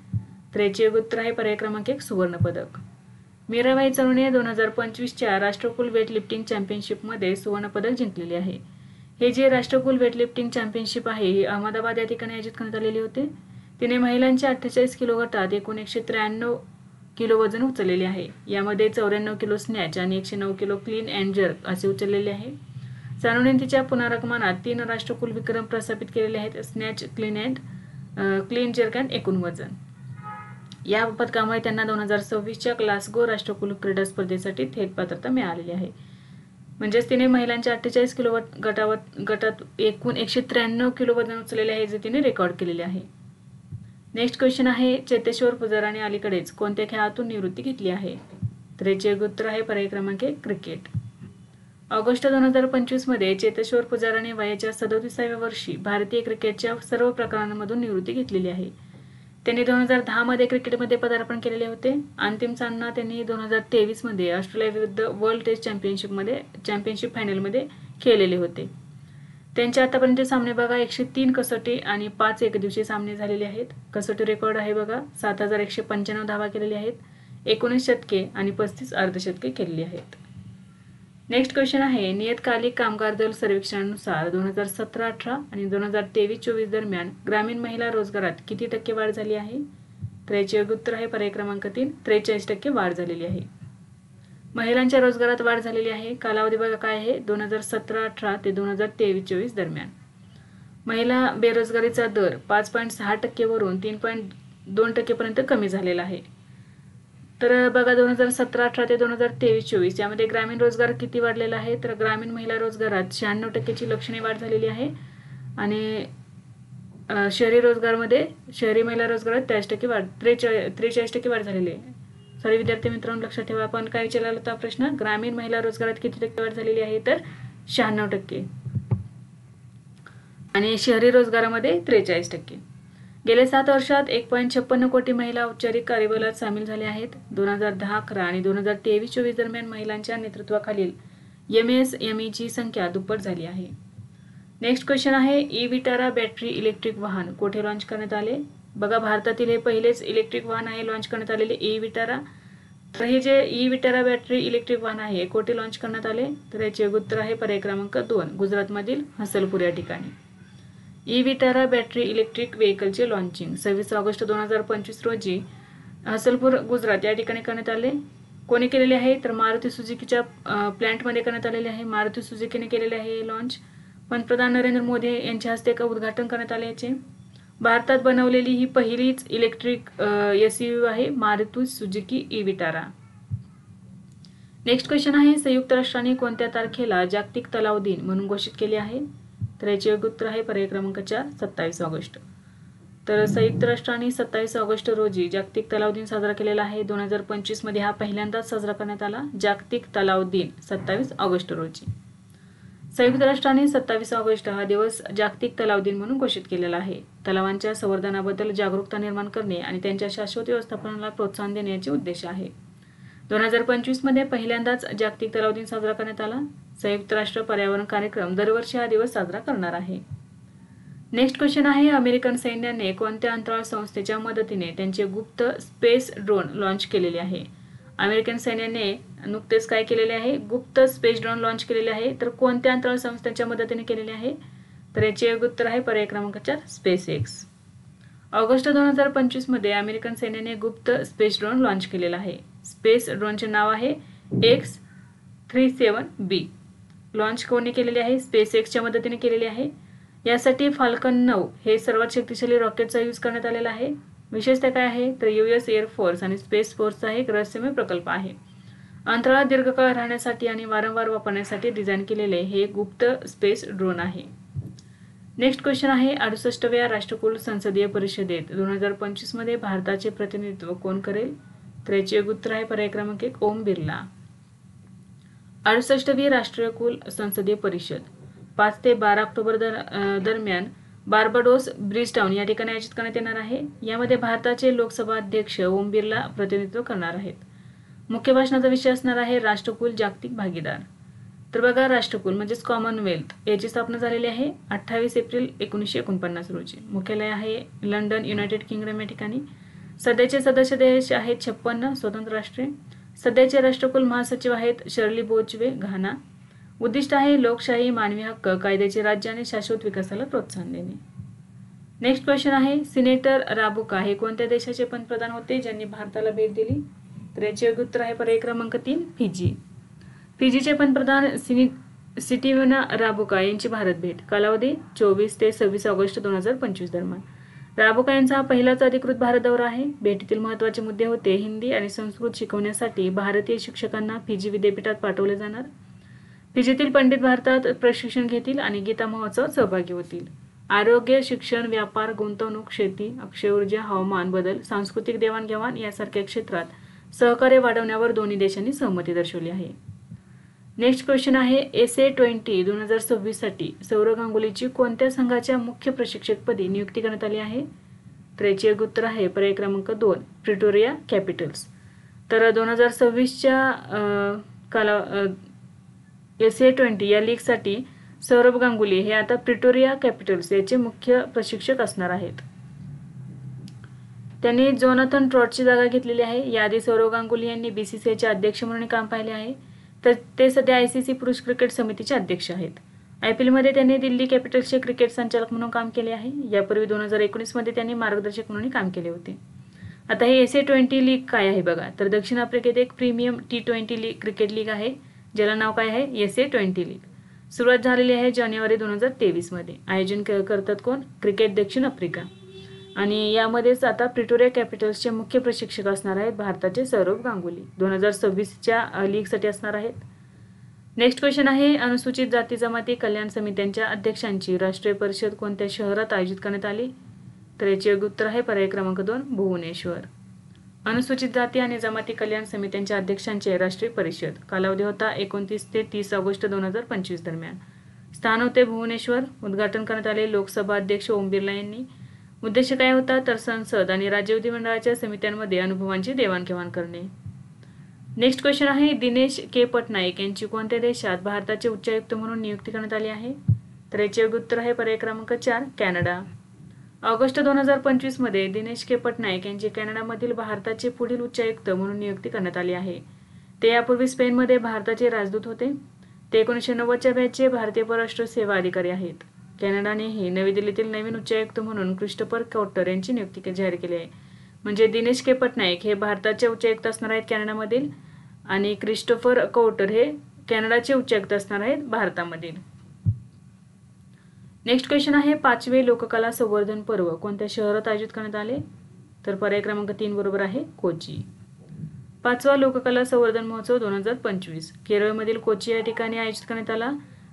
तर याचे उत्तर आहे पर्याय क्रमांक 1 सुवर्ण पदक. मीराबाई चानूने 2025च्या राष्ट्रकुल वेटलिफ्टिंग चॅम्पियनशिपमध्ये सुवर्ण पदक जिंकलेले आहे. हे जे राष्ट्रकुल वेटलिफ्टिंग चॅम्पियनशिप आहे ही अहमदाबाद या ठिकाणी आयोजित करण्यात आलेली होते. तिने महिलांच्या 48 किलो गटात एकूण 193 किलो वजन उचललेले आहे. यामध्ये 94 किलो स्नॅच आणि 109 किलो क्लीन अँड जर्क असे उचललेले आहे. सानूने तिच्या पुनरागमनात 3 राष्ट्रकुल विक्रम प्रस्थापित केलेले आहेत. स्नॅच, क्लीन जर्क अँड एकूण वजन. या पदकामुळे त्यांना 2026च्या ग्लासगो राष्ट्रकुल क्रीडा स्पर्धेसाठी थेट पात्रता मिळालेली आहे. म्हणजेच तिने महिलांच्या 48 किलो गटात एकूण 193 किलो वजन उचललेले आहे, जे तिने रेकॉर्ड केलेले आहे. नेक्स्ट क्वेश्चन आहे, चेतेश्वर पुजाराने अलीकडेच कोणत्या खेळातून निवृत्ती घेतली आहे? तर याचे उत्तर आहे पर्याय क्रमांक 1 क्रिकेट. ऑगस्ट 2025 मध्ये चेतेश्वर पुजाराने वयाच्या 37व्या वर्षी भारतीय क्रिकेटच्या सर्व प्रकारांमधून निवृत्ती घेतलेली आहे. त्यांनी 2010 मध्ये क्रिकेटमध्ये पदार्पण केलेले होते. अंतिम सामना त्यांनी 2023 मध्ये ऑस्ट्रेलिया विरुद्ध वर्ल्ड टेस्ट चॅम्पियनशिप फायनलमध्ये खेळलेले होते. त्यांचे आतापर्यंत सामने बघा 103 कसोटी आणि 5 एकदिवसीय सामने झालेले आहेत. कसोटी रेकॉर्ड आहे बघा 7195 धावा केलेल्या आहेत, 19 शतके आणि 35 अर्धशतके केलेली आहेत. नेक्स्ट क्वेश्चन आहे, नियतकालिक कामगार दल सर्वेक्षणानुसार 2017-18 आणि 2023-24 दरम्यान ग्रामीण महिला रोजगारात किती टक्के वाढ झाली आहे? तर याचे उत्तर आहे पर्याय क्रमांक 3 43% वाढ झालेली आहे. महिलांच्या रोजगारात वाढ झालेली आहे. कालावधी बघा काय आहे 2017-18 ते 2023-24 दरम्यान. महिला बेरोजगारीचा दर 5.6% वरून 3.2% पर्यंत कमी झालेला आहे. तर बघा 2017-18 ते 2023-24 यामध्ये ग्रामीण रोजगार किती वाढलेला आहे? तर ग्रामीण महिला रोजगारात 96% लक्षणीय वाढ झालेली आहे आणि शहरी महिला रोजगारात 43% वाढ झालेली आहे. सॉरी विद्यार्थी मित्रांनो, लक्षात ठेवा आपण काय विचारला होता प्रश्न, ग्रामीण महिला रोजगारात किती टक्के वाढ झालेली आहे? तर 96% आणि शहरी रोजगारामध्ये 43%. गेल्या 7 वर्षात 1.56 कोटी महिला औपचारिक कार्यबलात सामील झाल्या आहेत. 2010-11 आणि 2023-24 दरम्यान महिलांच्या नेतृत्वाखालील MSMEची संख्या दुप्पट झाली आहे. नेक्स्ट क्वेश्चन आहे, ई विटारा बॅटरी इलेक्ट्रिक वाहन कोठे लॉन्च करण्यात आले? बघा भारतातील हे पहिलेच इलेक्ट्रिक वाहन आहे लॉन्च करण्यात आलेले ई विटारा. तर हे जे ई विटारा बॅटरी इलेक्ट्रिक वाहन आहे कोठे लॉन्च करण्यात आले? तर याचे उत्तर आहे पर्याय क्रमांक 2 गुजरातमधील हसलपूर या ठिकाणी. ई विटारा बॅटरी इलेक्ट्रिक व्हेकलचे लॉन्चिंग 26 ऑगस्ट 2025 रोजी हसलपूर गुजरात या ठिकाणी करण्यात आले. कोणी केलेले आहे? तर मारुती सुझुकीच्या प्लॅन्टमध्ये करण्यात आलेले आहे. मारुती सुझुकीने केलेले आहे लॉन्च. पंतप्रधान नरेंद्र मोदी यांच्या हस्ते उद्घाटन करण्यात आले याचे. भारतात बनवलेली ही पहिलीच इलेक्ट्रिक SUV आहे Maruti Suzuki e Vitara. Next question आहे, संयुक्त राष्ट्रांनी कोणत्या तारखेला जागतिक तलाव दिन म्हणून घोषित केले आहे? तर याचे उत्तर आहे पर्याय क्रमांक 4 27 ऑगस्ट. तर संयुक्त राष्ट्रांनी 27 ऑगस्ट रोजी जागतिक तलाव दिन साजरा केलेला आहे. 2025 मध्ये हा पहिल्यांदाच साजरा करण्यात आला जागतिक तलाव दिन 27 ऑगस्ट रोजी. संयुक्त राष्ट्रांनी 27 ऑगस्ट हा दिवस जागतिक तलाव दिन म्हणून घोषित केलेला आहे. तलावांच्या संवर्धनाबद्दल जागरूकता निर्माण करणे आणि त्यांच्या शाश्वत व्यवस्थापनाला प्रोत्साहन देण्याचे उद्देश आहे. 2025 मध्ये पहिल्यांदाच जागतिक तलाव दिन साजरा करण्यात आला. संयुक्त राष्ट्र पर्यावरण कार्यक्रम दरवर्षी हा दिवस साजरा करणार आहे. नेक्स्ट क्वेश्चन आहे, अमेरिकन सैन्याने कोणत्या अंतराळ संस्थेच्या मदतीने त्यांचे गुप्त स्पेस ड्रोन लॉन्च केलेले आहे? अमेरिकन सैन्याने नुकतेच काय केलेले आहे? गुप्त स्पेस ड्रोन लॉन्च केलेले आहे. तर कोणत्या अंतराळ संस्थेच्या मदतीने केलेले आहे? तर याचे उत्तर आहे पर्याय क्रमांक 4 SpaceX. ऑगस्ट 2025 मध्ये अमेरिकन सैन्याने गुप्त स्पेस ड्रोन लॉन्च केलेला आहे. स्पेस ड्रोनचे नाव आहे X-37B. लॉन्च कोणी केलेले आहे? SpaceXच्या मदतीने केलेले आहे. यासाठी फाल्कन 9 हे सर्वात शक्तिशाली रॉकेटचा यूज करण्यात आलेला आहे. विशेषतः काय आहे? तर US एअरफोर्स आणि स्पेस फोर्सचा एक रहस्यमय प्रकल्प आहे. अंतराळात दीर्घकाळ राहण्यासाठी आणि वारंवार वापरण्यासाठी डिझाईन केलेले हे गुप्त स्पेस ड्रोन आहे. नेक्स्ट क्वेश्चन आहे, 68व्या राष्ट्रकुल संसदीय परिषदेत 2025 मध्ये भारताचे प्रतिनिधित्व कोण करेल? तर याचे उत्तर आहे पर्याय क्रमांक 1 ओम बिर्ला. 68वी राष्ट्रकुल संसदीय परिषद 5 ते 12 ऑक्टोबर दरम्यान बार्बाडोस ब्रिजटाउन या ठिकाणी आयोजित करण्यात येणार आहे. यामध्ये भारताचे लोकसभा अध्यक्ष ओम बिर्ला प्रतिनिधित्व करणार आहेत. मुख्य भाषणाचा विषय असणार आहे राष्ट्रकुल जागतिक भागीदार. तर बघा राष्ट्रकुल म्हणजेच कॉमनवेल्थ याची स्थापना झालेली आहे 28 एप्रिल 1949 रोजी. मुख्यालय आहे लंडन, युनायटेड किंगडम या ठिकाणी. सध्याचे सदस्य देश आहेत 56 स्वतंत्र राष्ट्रे. सध्याचे राष्ट्रकुल महासचिव आहेत शर्ली बोचवे, घाना. उद्दिष्ट आहे लोकशाही, मानवी हक्क, कायद्याचे राज्य आणि शाश्वत विकासाला प्रोत्साहन देणे. नेक्स्ट क्वेश्चन आहे, सिनेटर राबुका हे कोणत्या देशाचे पंतप्रधान होते ज्यांनी भारताला भेट दिली? तर याचे योग्य उत्तर आहे पर्याय क्रमांक 3 फिजी. फिजीचे पंतप्रधान सिटिवना राबुका यांची भारत भेट. कालावधी 24 ते 26 ऑगस्ट 2025 दरम्यान. राबुका यांचा हा पहिलाच अधिकृत भारत दौरा आहे. भेटीतील महत्त्वाचे मुद्दे होते हिंदी आणि संस्कृत शिकवण्यासाठी भारतीय शिक्षकांना फिजी विद्यापीठात पाठवले जाणार. फिजीतील पंडित भारतात प्रशिक्षण घेतील आणि गीता महोत्सवात सहभागी होतील. आरोग्य, शिक्षण, व्यापार, गुंतवणूक, शेती, अक्षय ऊर्जा, हवामान बदल, सांस्कृतिक देवाणघेवाण यासारख्या क्षेत्रात सहकार्य वाढवण्यावर दोन्ही देशांनी सहमती दर्शवली आहे. नेक्स्ट क्वेश्चन आहे, SA20 2026 साठी सौरव गांगुलीची कोणत्या संघाच्या मुख्य प्रशिक्षकपदी नियुक्ती करण्यात आली आहे? तर याचे योग्य उत्तर आहे पर्याय क्रमांक 2 प्रिटोरिया कॅपिटल्स. तर 2026च्या SA20 या लीगसाठी सौरभ गांगुली हे आता प्रिटोरिया कॅपिटल्स याचे मुख्य प्रशिक्षक असणार आहेत. त्यांनी जोनाथन ट्रॉटची जागा घेतलेली आहे. याआधी सौरव गांगुली यांनी BCCIचे अध्यक्ष म्हणून काम पाहिले आहे. तर ते सध्या ICC पुरुष क्रिकेट समितीचे अध्यक्ष आहेत. IPL मध्ये त्यांनी दिल्ली कॅपिटल्सचे क्रिकेट संचालक म्हणून काम केले आहे. यापूर्वी 2019 मध्ये त्यांनी मार्गदर्शक म्हणून काम केले होते. आता हे SA20 लीग काय आहे बघा. तर दक्षिण आफ्रिकेत एक premium T20 league cricket league आहे ज्याला नाव काय आहे SA20 लीग. सुरुवात झालेली आहे जानेवारी 2023 मध्ये. आयोजन करतात कोण? क्रिकेट दक्षिण आफ्रिका. आणि यामध्येच आता प्रिटोरिया कॅपिटल्सचे मुख्य प्रशिक्षक असणार आहेत भारताचे सौरव गांगुली. 2026च्या लीगसाठी असणार आहेत. नेक्स्ट क्वेश्चन आहे, अनुसूचित जाती जमाती कल्याण समित्यांच्या अध्यक्षांची राष्ट्रीय परिषद कोणत्या शहरात आयोजित करण्यात आली? तर याचे योग्य उत्तर आहे पर्याय क्रमांक 2 भुवनेश्वर. अनुसूचित जाती आणि जमाती कल्याण समित्यांच्या अध्यक्षांचे राष्ट्रीय परिषद. कालावधी होता 29 ते 30 ऑगस्ट 2025 दरम्यान. स्थान होते भुवनेश्वर. उद्घाटन करण्यात आले लोकसभा अध्यक्ष ओम बिर्ला यांनी. उद्देश काय होता? तर संसद आणि राज्य विधिमंडळाच्या समित्यांमध्ये अनुभवांची देवाणघेवाण करणे. नेक्स्ट क्वेश्चन आहे, दिनेश के पटनायक यांची कोणत्या देशात भारताचे उच्चायुक्त म्हणून नियुक्ती करण्यात आली आहे? तर याचे योग्य उत्तर आहे पर्याय क्रमांक 4 कॅनडा. ऑगस्ट 2025 मध्ये दिनेश के पटनायक यांची कॅनडामधील भारताचे पुढील उच्चायुक्त म्हणून नियुक्ती करण्यात आली आहे. ते यापूर्वी स्पेनमध्ये भारताचे राजदूत होते. ते 1990च्या बॅचचे भारतीय परराष्ट्र सेवा अधिकारी आहेत. कॅनडानेही नवी दिल्लीतील नवीन उच्चायुक्त म्हणून क्रिस्टोफर कौटर यांची नियुक्ती जाहीर केली आहे. म्हणजे दिनेश के पटनायक हे भारताचे उच्चायुक्त असणार आहेत कॅनडामधील आणि क्रिस्टोफर कौटर हे कॅनडाचे उच्चायुक्त असणार आहेत भारतामधील. नेक्स्ट क्वेश्चन आहे, 5वे लोककला संवर्धन पर्व कोणत्या शहरात आयोजित करण्यात आले? तर पर्याय क्रमांक 3 बरोबर आहे कोची. 5वा लोककला संवर्धन महोत्सव 2025 केरळमधील कोची या ठिकाणी आयोजित करण्यात आला.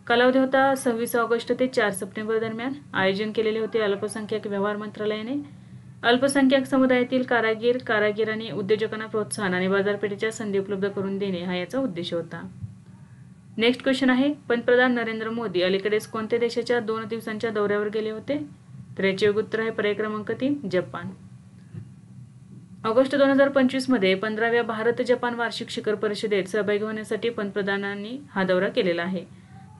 कालावधी होता 26 ऑगस्ट ते 4 सप्टेंबर दरम्यान. आयोजन केलेले होते अल्पसंख्याक व्यवहार मंत्रालयाने. अल्पसंख्याक समुदायातील कारागीर आणि उद्योजकांना प्रोत्साहन आणि बाजारपेठेच्या संधी उपलब्ध करून देणे हा याचा उद्देश होता. नेक्स्ट क्वेश्चन आहे, पंतप्रधान नरेंद्र मोदी अलीकडेच कोणत्या देशाच्या 2 दिवसांच्या दौऱ्यावर गेले होते? तर याचे योग्य उत्तर आहे पर्याय क्रमांक 3 जपान. ऑगस्ट 2025 मध्ये 15व्या भारत जपान वार्षिक शिखर परिषदेत सहभागी होण्यासाठी पंतप्रधानांनी हा दौरा केलेला आहे.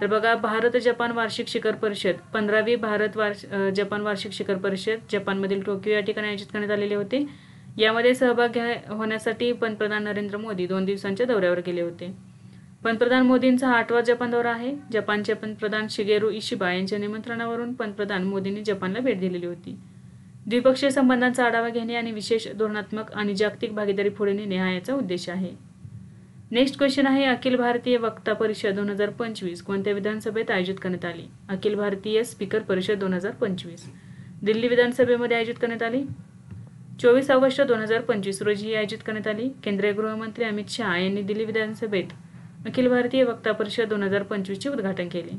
तर बघा, भारत जपान वार्षिक शिखर परिषद 15वी जपान वार्षिक शिखर परिषद जपानमधील टोकियो या ठिकाणी आयोजित करण्यात आलेले होते. यामध्ये सहभागी होण्यासाठी पंतप्रधान नरेंद्र मोदी 2 दिवसांच्या दौऱ्यावर गेले होते. पंतप्रधान मोदींचा हा 8वा जपान दौरा आहे. जपानचे पंतप्रधान शिगेरू इशिबा यांच्या निमंत्रणावरून पंतप्रधान मोदींनी जपानला भेट दिलेली होती. द्विपक्षीय संबंधांचा आढावा घेणे आणि विशेष धोरणात्मक आणि जागतिक भागीदारी पुढे नेणे हा याचा उद्देश आहे. नेक्स्ट क्वेश्चन आहे, अखिल भारतीय वक्ता परिषद 2025 कोणत्या विधानसभेत आयोजित करण्यात आली? अखिल भारतीय स्पीकर परिषद 2025 दिल्ली विधानसभेमध्ये आयोजित करण्यात आली. 24 ऑगस्ट 2025 रोजी आयोजित करण्यात आली. केंद्रीय गृहमंत्री अमित शहा यांनी दिल्ली विधानसभेत अखिल भारतीय वक्ता परिषद 2025 चे उद्घाटन केले.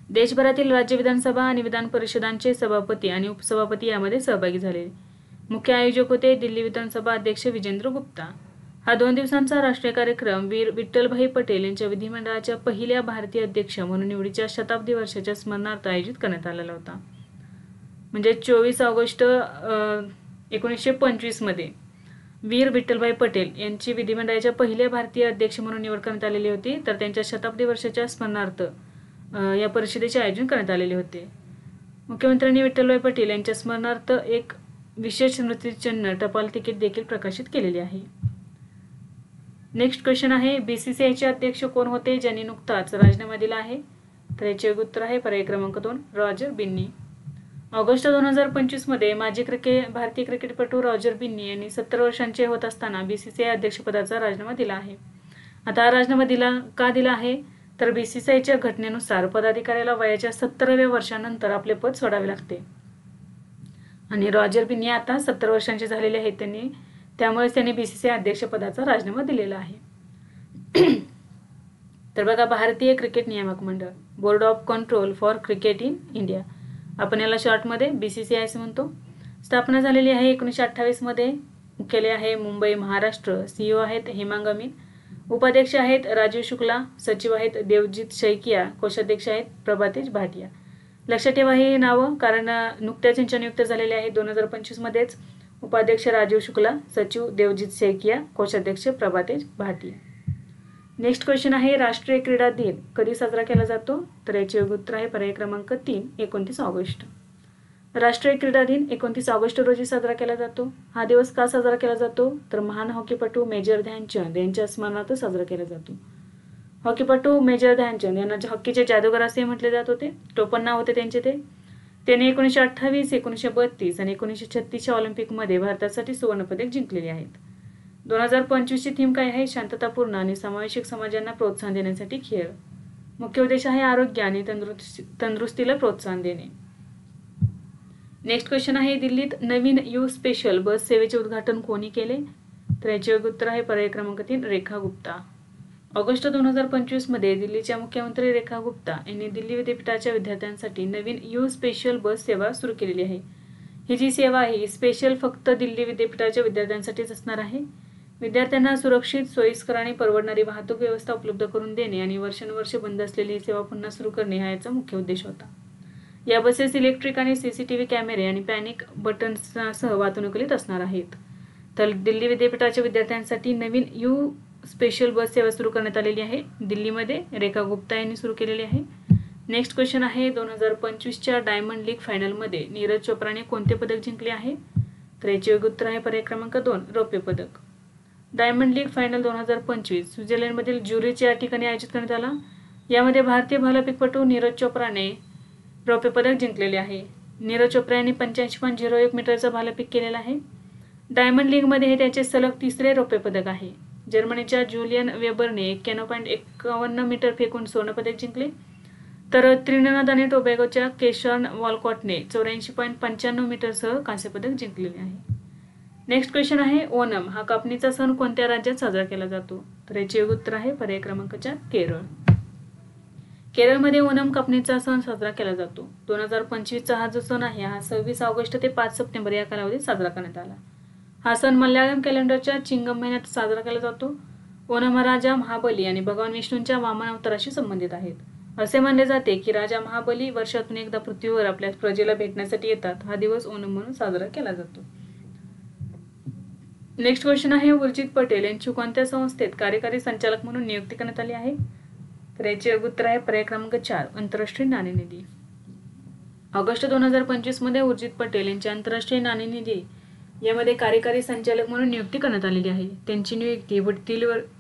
देशभरातील राज्य विधानसभा आणि विधान परिषदांचे सभापती आणि उपसभापती यामध्ये सहभागी झाले. मुख्य आयोजक होते दिल्ली विधानसभा अध्यक्ष विजेंद्र गुप्ता. हा 2 दिवसांचा राष्ट्रीय कार्यक्रम वीर विठ्ठलभाई पटेल यांच्या विधिमंडळाच्या पहिल्या भारतीय अध्यक्ष म्हणून निवडीच्या शताब्दी वर्षाच्या स्मरणार्थ आयोजित करण्यात आलेला होता. म्हणजे 24 ऑगस्ट 1925 मध्ये वीर विठ्ठलभाई पटेल यांची विधिमंडळाच्या पहिल्या भारतीय अध्यक्ष म्हणून निवड करण्यात आलेली होती. तर त्यांच्या शताब्दी वर्षाच्या स्मरणार्थ या परिषदेचे आयोजन करण्यात आलेले होते. मुख्यमंत्र्यांनी विठ्ठलभाई पटेल यांच्या स्मरणार्थ एक विशेष स्मृतिचिन्ह टपाल तिकीट देखील प्रकाशित केलेले आहे. नेक्स्ट क्वेश्चन आहे BCCIचे अध्यक्ष कोण होते ज्यांनी नुकताच राजीनामा दिला आहे? तर याचे उत्तर आहे पर्याय क्रमांक 2 रॉजर बिन्नी. ऑगस्ट 2025 मध्ये भारतीय क्रिकेटपटू रॉजर बिन्नी यांनी 70 वर्षांचे होत असताना BCCI अध्यक्षपदाचा राजीनामा दिला आहे. आता हा राजीनामा का दिला आहे? तर BCCIच्या घटनेनुसार पदाधिकाऱ्याला वयाच्या 70व्या वर्षानंतर आपले पद सोडावे लागते आणि रॉजर बिन्नी आता 70 वर्षांचे झालेले आहेत त्यामुळेच त्यांनी BCCI अध्यक्षपदाचा राजीनामा दिलेला आहे. तर बघा, भारतीय क्रिकेट नियामक मंडळ board of control for cricket in India, आपण याला शॉर्टमध्ये BCCI असे म्हणतो, स्थापना झालेली आहे 1928 मध्ये. केले आहे मुंबई महाराष्ट्र. CEO आहेत हेमांग अमीन, उपाध्यक्ष आहेत राजीव शुक्ला, सचिव आहेत देवजीत शैकिया, कोषाध्यक्ष आहेत प्रभातेश भाटिया. लक्षात ठेवा ही नावं, कारण नुकत्याच यांच्या नियुक्त झालेले आहेत 2025 मध्येच. उपाध्यक्ष राजीव शुक्ला, सचिव देवजीत शैकिया, कोषाध्यक्ष प्रभातेश भाटिया. नेक्स्ट क्वेश्चन आहे राष्ट्रीय क्रीडा दिन कधी साजरा केला जातो? तर याचे उत्तर आहे पर्याय क्रमांक 3 29 ऑगस्ट. राष्ट्रीय क्रीडा दिन 29 ऑगस्ट रोजी साजरा केला जातो. हा दिवस का साजरा केला जातो? तर महान हॉकीपटू मेजर ध्यानचंद यांच्या स्मरणार्थ साजरा केला जातो. हॉकीपटू मेजर ध्यानचंद यांना हॉकीचे जादूगार असे म्हटले जात होते. टोपण नाव होते त्यांचे. त्यांनी 1928, 1932 आणि 1936च्या ऑलिम्पिकमध्ये भारतासाठी सुवर्णपदक जिंकलेले आहेत. 2025ची थीम काय आहे? शांततापूर्ण आणि समावेशक समाजांना प्रोत्साहन देण्यासाठी खेळ. मुख्य उद्देश आहे आरोग्य आणि तंदुरुस्तीला प्रोत्साहन देणे. नेक्स्ट क्वेश्चन आहे दिल्लीत नवीन यू स्पेशल बस सेवेचे उद्घाटन कोणी केले? तर याचे उत्तर आहे पर्याय क्रमांक 3 रेखा गुप्ता. ऑगस्ट 2025 मध्ये दिल्लीच्या मुख्यमंत्री रेखा गुप्ता यांनी दिल्ली विद्यापीठाच्या विद्यार्थ्यांसाठी नवीन यू स्पेशल बस सेवा सुरू केलेली आहे. ही जी सेवा आहे स्पेशल फक्त दिल्ली विद्यापीठाच्या विद्यार्थ्यांसाठीच असणार आहे. विद्यार्थ्यांना सुरक्षित, सोयीस्कर आणि परवडणारी वाहतूक व्यवस्था उपलब्ध करून देणे आणि वर्षानुवर्षे बंद असलेली सेवा पुन्हा सुरू करणे हा याचा मुख्य उद्देश होता. या बसेस इलेक्ट्रिक आणि CCTV कॅमेरे आणि पॅनिक बटन्ससह वातानुकूलित असणार आहेत. तर दिल्ली विद्यापीठाच्या विद्यार्थ्यांसाठी नवीन यू स्पेशल बस सेवा सुरू करण्यात आलेली आहे. दिल्लीमध्ये रेखा गुप्ता यांनी सुरू केलेली आहे. नेक्स्ट क्वेश्चन आहे 2025च्या डायमंड लीग फायनलमध्ये नीरज चोप्राने कोणते पदक जिंकले आहे? तर याचे उत्तर आहे पर्याय क्रमांक 2 रौप्य पदक. डायमंड लीग फायनल 2025 स्वित्झर्लंडमधील ज्युरिच या ठिकाणी आयोजित करण्यात आला. यामध्ये भारतीय भालाफेकपटू नीरज चोप्राने रौप्य पदक जिंकलेले आहे. नीरज चोप्रा यांनी 85.01 मीटरचा भालाफेक केलेला आहे. डायमंड लीगमध्ये हे त्याचे सलग 3रे रौप्य पदक आहे. जर्मनीच्या जुलियन वेबरने 91.51 मीटर फेकून सुवर्णपदक जिंकले, तर त्रिनिदाद आणि टोबॅगोच्या केशॉन वॉलकॉटने 84.95 मीटरसह कांस्य पदक जिंकलेले आहे. नेक्स्ट क्वेश्चन आहे ओणम हा कापणीचा सण कोणत्या राज्यात साजरा केला जातो? तर याचे उत्तर आहे पर्याय क्रमांक 4 केरळ. केरळमध्ये ओणम कापणीचा सण साजरा केला जातो. 2025चा हा जो सण आहे हा 26 ऑगस्ट ते 5 सप्टेंबर या कालावधीत साजरा करण्यात आला. हा सण मल्याळम कॅलेंडरच्या चिंगम महिन्यात साजरा केला जातो. ओणम हा राजा महाबली आणि भगवान विष्णूंच्या वामन अवताराशी संबंधित आहेत. असे मानले जाते की राजा महाबली वर्षातून एकदा पृथ्वीवर आपल्या प्रजेला भेटण्यासाठी येतात. हा दिवस ओणम म्हणून साजरा केला जातो. नेक्स्ट क्वेश्चन आहे उर्जित पटेल यांची कोणत्या संस्थेत कार्यकारी संचालक म्हणून नियुक्ती करण्यात आली आहे? तर याचे उत्तर आहे पर्याय क्रमांक 4 आंतरराष्ट्रीय नाणेनिधी. ऑगस्ट 2025 मध्ये उर्जित पटेल यांची आंतरराष्ट्रीय नाणेनिधी यामध्ये कार्यकारी संचालक म्हणून नियुक्ती करण्यात आलेली आहे. त्यांची नियुक्ती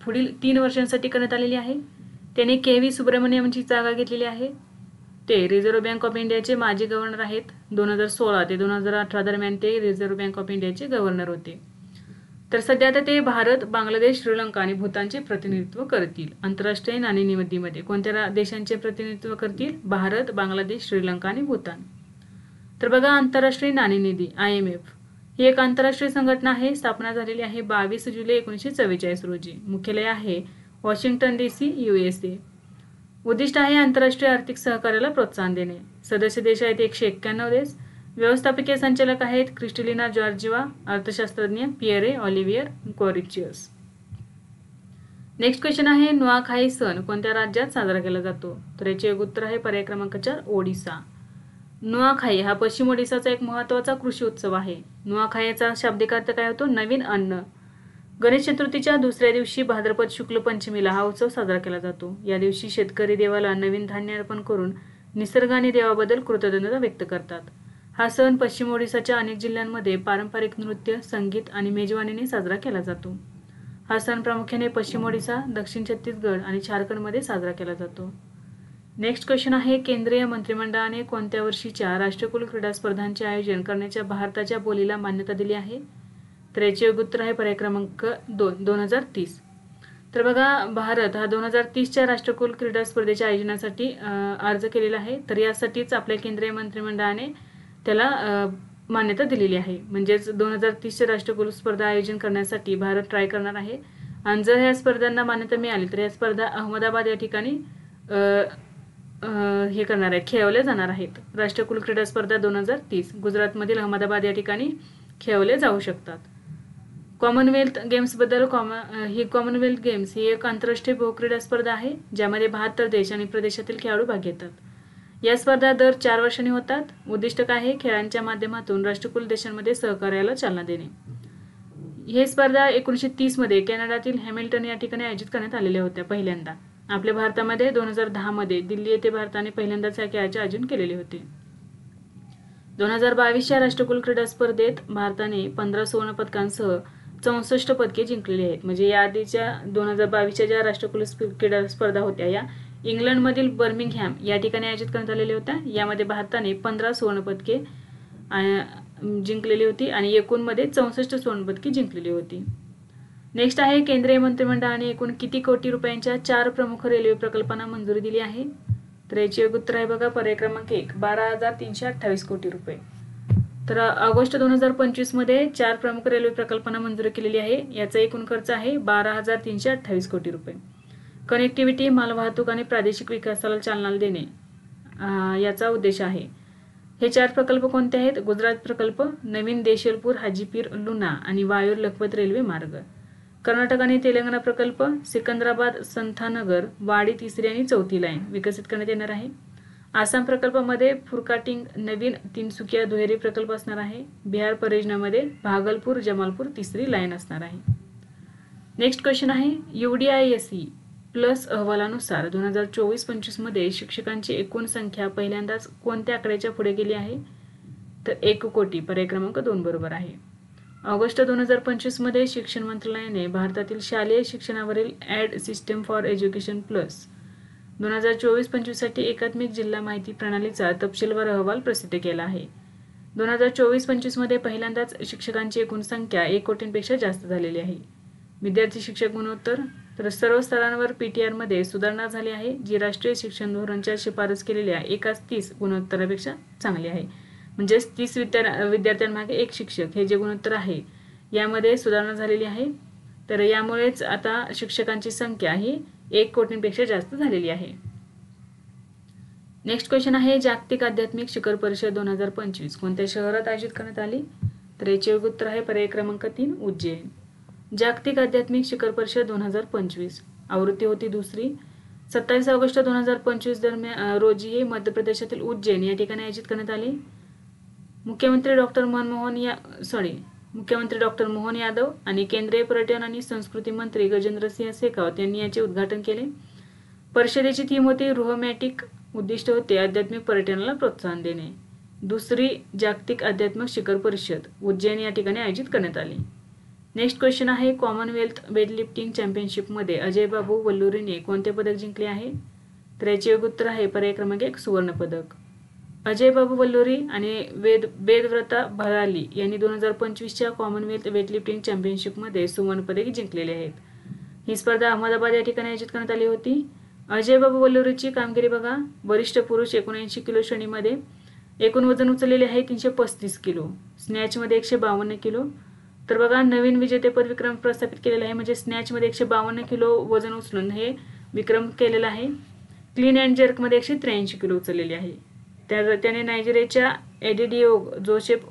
पुढील 3 वर्षांसाठी करण्यात आलेली आहे. त्यांनी KV सुब्रमण्यमची जागा घेतलेली आहे. ते रिझर्व्ह बँक ऑफ इंडियाचे माजी गव्हर्नर आहेत. 2016 ते 2018 दरम्यान ते रिझर्व्ह बँक ऑफ इंडियाचे गव्हर्नर होते. तर सध्या आता ते भारत, बांगलादेश, श्रीलंका आणि भूतानचे प्रतिनिधित्व करतील. आंतरराष्ट्रीय नाणेनिधीमध्ये कोणत्या देशांचे प्रतिनिधित्व करतील? भारत, बांगलादेश, श्रीलंका आणि भूतान. तर बघा आंतरराष्ट्रीय नाणेनिधी IMF ही एक आंतरराष्ट्रीय संघटना आहे. स्थापना झालेली आहे 22 जुलै 1944 रोजी. मुख्यालय आहे वॉशिंग्टन DC USA. उद्दिष्ट आहे आंतरराष्ट्रीय आर्थिक सहकार्याला प्रोत्साहन देणे. सदस्य देश आहेत 191 देश. व्यवस्थापकीय संचालक आहेत क्रिस्टलिना जॉर्जिवा, अर्थशास्त्रज्ञ पियरे ऑलिव्हियर कोरिचियस. नेक्स्ट क्वेश्चन आहे नुआखाई सण कोणत्या राज्यात साजरा केला जातो? तर याचे उत्तर आहे पर्याय क्रमांक 4 ओडिसा. नुआखाई हा पश्चिम ओडिसाचा एक महत्त्वाचा कृषी उत्सव आहे. नुआखाईचा शाब्दिक अर्थ काय होतो? नवीन अन्न. गणेश चतुर्थीच्या दुसऱ्या दिवशी भाद्रपद शुक्ल पंचमीला हा उत्सव साजरा केला जातो. या दिवशी शेतकरी देवाला नवीन धान्य अर्पण करून निसर्ग आणि देवाबद्दल कृतज्ञता व्यक्त करतात. हा सण पश्चिम ओडिसाच्या अनेक जिल्ह्यांमध्ये पारंपरिक नृत्य, संगीत आणि मेजवानीने साजरा केला जातो. हा सण प्रामुख्याने पश्चिम ओडिशा, दक्षिण छत्तीसगड आणि झारखंडमध्ये साजरा केला जातो. नेक्स्ट क्वेश्चन आहे, केंद्रीय मंत्रिमंडळाने कोणत्या वर्षीच्या राष्ट्रकुल क्रीडा स्पर्धांचे आयोजन करण्याच्या भारताच्या बोलीला मान्यता दिली आहे? तर याचे उत्तर आहे पर्याय क्रमांक 2, 2030. तर बघा, भारत हा 2030च्या राष्ट्रकुल क्रीडा स्पर्धेच्या आयोजनासाठी अर्ज केलेला आहे. तर यासाठीच आपल्या केंद्रीय मंत्रिमंडळाने त्याला मान्यता दिलेली आहे. म्हणजेच 2030च्या राष्ट्रकुल स्पर्धा आयोजन करण्यासाठी भारत ट्राय करणार आहे. आणि जर या स्पर्धांना मान्यता मिळाली तर या स्पर्धा अहमदाबाद या ठिकाणी हे करणार आहे, खेळवल्या जाणार आहेत. राष्ट्रकुल क्रीडा स्पर्धा 2030 गुजरातमधील अहमदाबाद या ठिकाणी खेळवले जाऊ शकतात. कॉमनवेल्थ गेम्सबद्दल ही कॉमनवेल्थ गेम्स ही एक आंतरराष्ट्रीय बहुक्रीडा स्पर्धा आहे ज्यामध्ये 72 देश आणि प्रदेशातील खेळाडू भाग घेतात. या स्पर्धा दर 4 वर्षांनी होतात. उद्दिष्ट काय आहे? खेळांच्या माध्यमातून राष्ट्रकुल देशांमध्ये सहकार्याला चालना देणे. ही स्पर्धा 1930 मध्ये कॅनडातील हॅमिल्टन या ठिकाणी आयोजित करण्यात आलेल्या होत्या पहिल्यांदा. आपल्या भारतामध्ये 2010 मध्ये दिल्ली येथे भारताने पहिल्यांदाच या खेळाचे आयोजन केलेले होते. 2022च्या राष्ट्रकुल क्रीडा स्पर्धेत भारताने 15 सुवर्ण पदकांसह 64 पदके जिंकलेली आहेत. म्हणजे या आधीच्या 2022च्या ज्या राष्ट्रकुल क्रीडा स्पर्धा होत्या या इंग्लंडमधील बर्मिंगहॅम या ठिकाणी आयोजित करण्यात आलेल्या होत्या. यामध्ये भारताने 15 सुवर्ण पदके जिंकलेली होती आणि एकूणमध्ये 64 सुवर्ण पदके जिंकलेली होती. नेक्स्ट आहे, केंद्रीय मंत्रिमंडळाने एकूण किती कोटी रुपयांच्या 4 प्रमुख रेल्वे प्रकल्पांना मंजुरी दिली आहे? तर याचे उत्तर आहे बघा पर्याय क्रमांक 1, 12,328 कोटी रुपये. तर ऑगस्ट 2025 मध्ये 4 प्रमुख रेल्वे प्रकल्पांना मंजुरी केलेली आहे. याचा एकूण खर्च आहे 12,328 कोटी रुपये. कनेक्टिव्हिटी, मालवाहतूक आणि प्रादेशिक विकासाला चालना देणे याचा उद्देश आहे. हे 4 प्रकल्प कोणते आहेत? गुजरात प्रकल्प, नवीन देशलपूर हाजीपीर लुना आणि वायूर लखपत रेल्वे मार्ग. कर्नाटक आणि तेलंगणा प्रकल्प, सिकंदराबाद संथानगर वाडी 3री आणि 4थी लाईन विकसित करण्यात येणार आहे. आसाम प्रकल्पामध्ये फुरकाटिंग नवीन तिनसुकिया दुहेरी प्रकल्प असणार आहे. बिहार परियोजनामध्ये भागलपूर जमालपूर 3री लाईन असणार आहे. नेक्स्ट क्वेश्चन आहे, UDISE प्लस अहवालानुसार 2024-25 मध्ये शिक्षकांची एकूण संख्या पहिल्यांदाच कोणत्या आकड्याच्या पुढे गेली आहे? तर 1 कोटी. पर्याय क्रमांक 2 बरोबर आहे. ऑगस्ट 2025 मध्ये शिक्षण मंत्रालयाने भारतातील शालेय शिक्षणावरील ॲड सिस्टम फॉर एज्युकेशन प्लस 2024-25 साठी एकात्मिक जिल्हा माहिती प्रणालीचा तपशीलवार अहवाल प्रसिद्ध केला आहे. 2024-25 मध्ये पहिल्यांदाच शिक्षकांची एकूण संख्या 1 कोटींपेक्षा जास्त झालेली आहे. विद्यार्थी शिक्षक गुणोत्तर, तर सर्व स्तरांवर PTR मध्ये सुधारणा झाली आहे जी राष्ट्रीय शिक्षण धोरणाच्या शिफारस केलेल्या 1:30 गुणोत्तरापेक्षा चांगली आहे. म्हणजे 30 विद्यार्थ्यांमागे 1 शिक्षक हे जे गुणोत्तर आहे यामध्ये सुधारणा झालेली आहे. तर यामुळेच आता शिक्षकांची संख्या ही 1 कोटींपेक्षा जास्त झालेली आहे. नेक्स्ट क्वेश्चन आहे, जागतिक आध्यात्मिक शिखर परिषद 2025 कोणत्या शहरात आयोजित करण्यात आली? तर याचे उत्तर आहे पर्याय क्रमांक 3, उज्जैन. जागतिक आध्यात्मिक शिखर परिषद 2025 आवृत्ती होती 2री. 27 ऑगस्ट 2025 दरम्यान रोजी ही मध्य प्रदेशातील उज्जैन या ठिकाणी आयोजित करण्यात आली. मुख्यमंत्री डॉक्टर मोहन यादव आणि केंद्रीय पर्यटन आणि संस्कृती मंत्री गजेंद्रसिंह शेखावत यांनी याचे उद्घाटन केले. परिषदेची थीम होती रोहमॅटिक. उद्दिष्ट होते आध्यात्मिक पर्यटनाला प्रोत्साहन देणे. 2री जागतिक आध्यात्मिक शिखर परिषद उज्जैन या ठिकाणी आयोजित करण्यात आली. नेक्स्ट क्वेश्चन आहे, कॉमनवेल्थ वेटलिफ्टिंग चॅम्पियनशिपमध्ये अजय बाबू वल्लुरीने कोणते पदक जिंकले आहे? तर याचे उत्तर आहे पर्याय क्रमांक 1, सुवर्ण पदक. अजय बाबू वल्लुरी आणि वेदव्रता भराली यांनी 2025च्या कॉमनवेल्थ वेटलिफ्टिंग चॅम्पियनशिपमध्ये सुवर्ण पदके जिंकलेले आहेत. ही स्पर्धा अहमदाबाद या ठिकाणी आयोजित करण्यात आली होती. अजय बाबू वल्लुरीची कामगिरी बघा, वरिष्ठ पुरुष 79 किलो श्रेणीमध्ये एकूण वजन उचललेले आहे 335 किलो, स्नॅचमध्ये 152 किलो. तर बघा, नवीन विजेतेपद विक्रम प्रस्थापित केलेला आहे. म्हणजे स्नॅचमध्ये 152 किलो वजन उचलून हे विक्रम केलेला आहे. क्लीन अँड जर्कमध्ये 183 किलो उचललेली आहे. त्याने नायजेरियाच्या एडिडिओग जोसेफ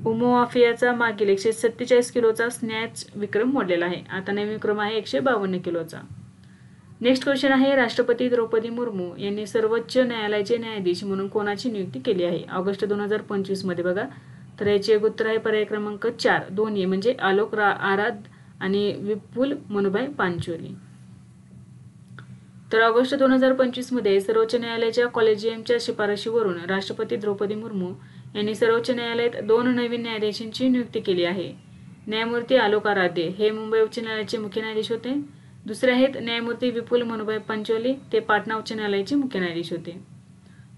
उमोआफियाचा मागील 147 किलोचा स्नॅच विक्रम मोडलेला आहे. आता नवीन विक्रम आहे 152 किलोचा. नेक्स्ट क्वेश्चन आहे, राष्ट्रपती द्रौपदी मुर्मू यांनी सर्वोच्च न्यायालयाचे न्यायाधीश म्हणून कोणाची नियुक्ती केली आहे ऑगस्ट 2025 मध्ये? बघा, तर याचे उत्तर आहे पर्याय क्रमांक 4, दोन्ही म्हणजे आलोक आराध आणि विपुल मनुभाई पांचोली. तर ऑगस्ट 2025 मध्ये सर्वोच्च न्यायालयाच्या कॉलेजियमच्या शिफारशीवरून राष्ट्रपती द्रौपदी मुर्मू यांनी सर्वोच्च न्यायालयात 2 नवीन न्यायाधीशांची नियुक्ती केली आहे. न्यायमूर्ती आलोक आराध्य हे मुंबई उच्च न्यायालयाचे मुख्य न्यायाधीश होते. दुसरे आहेत न्यायमूर्ती विपुल मनुभाई पंचोली, ते पाटणा उच्च न्यायालयाचे मुख्य न्यायाधीश होते.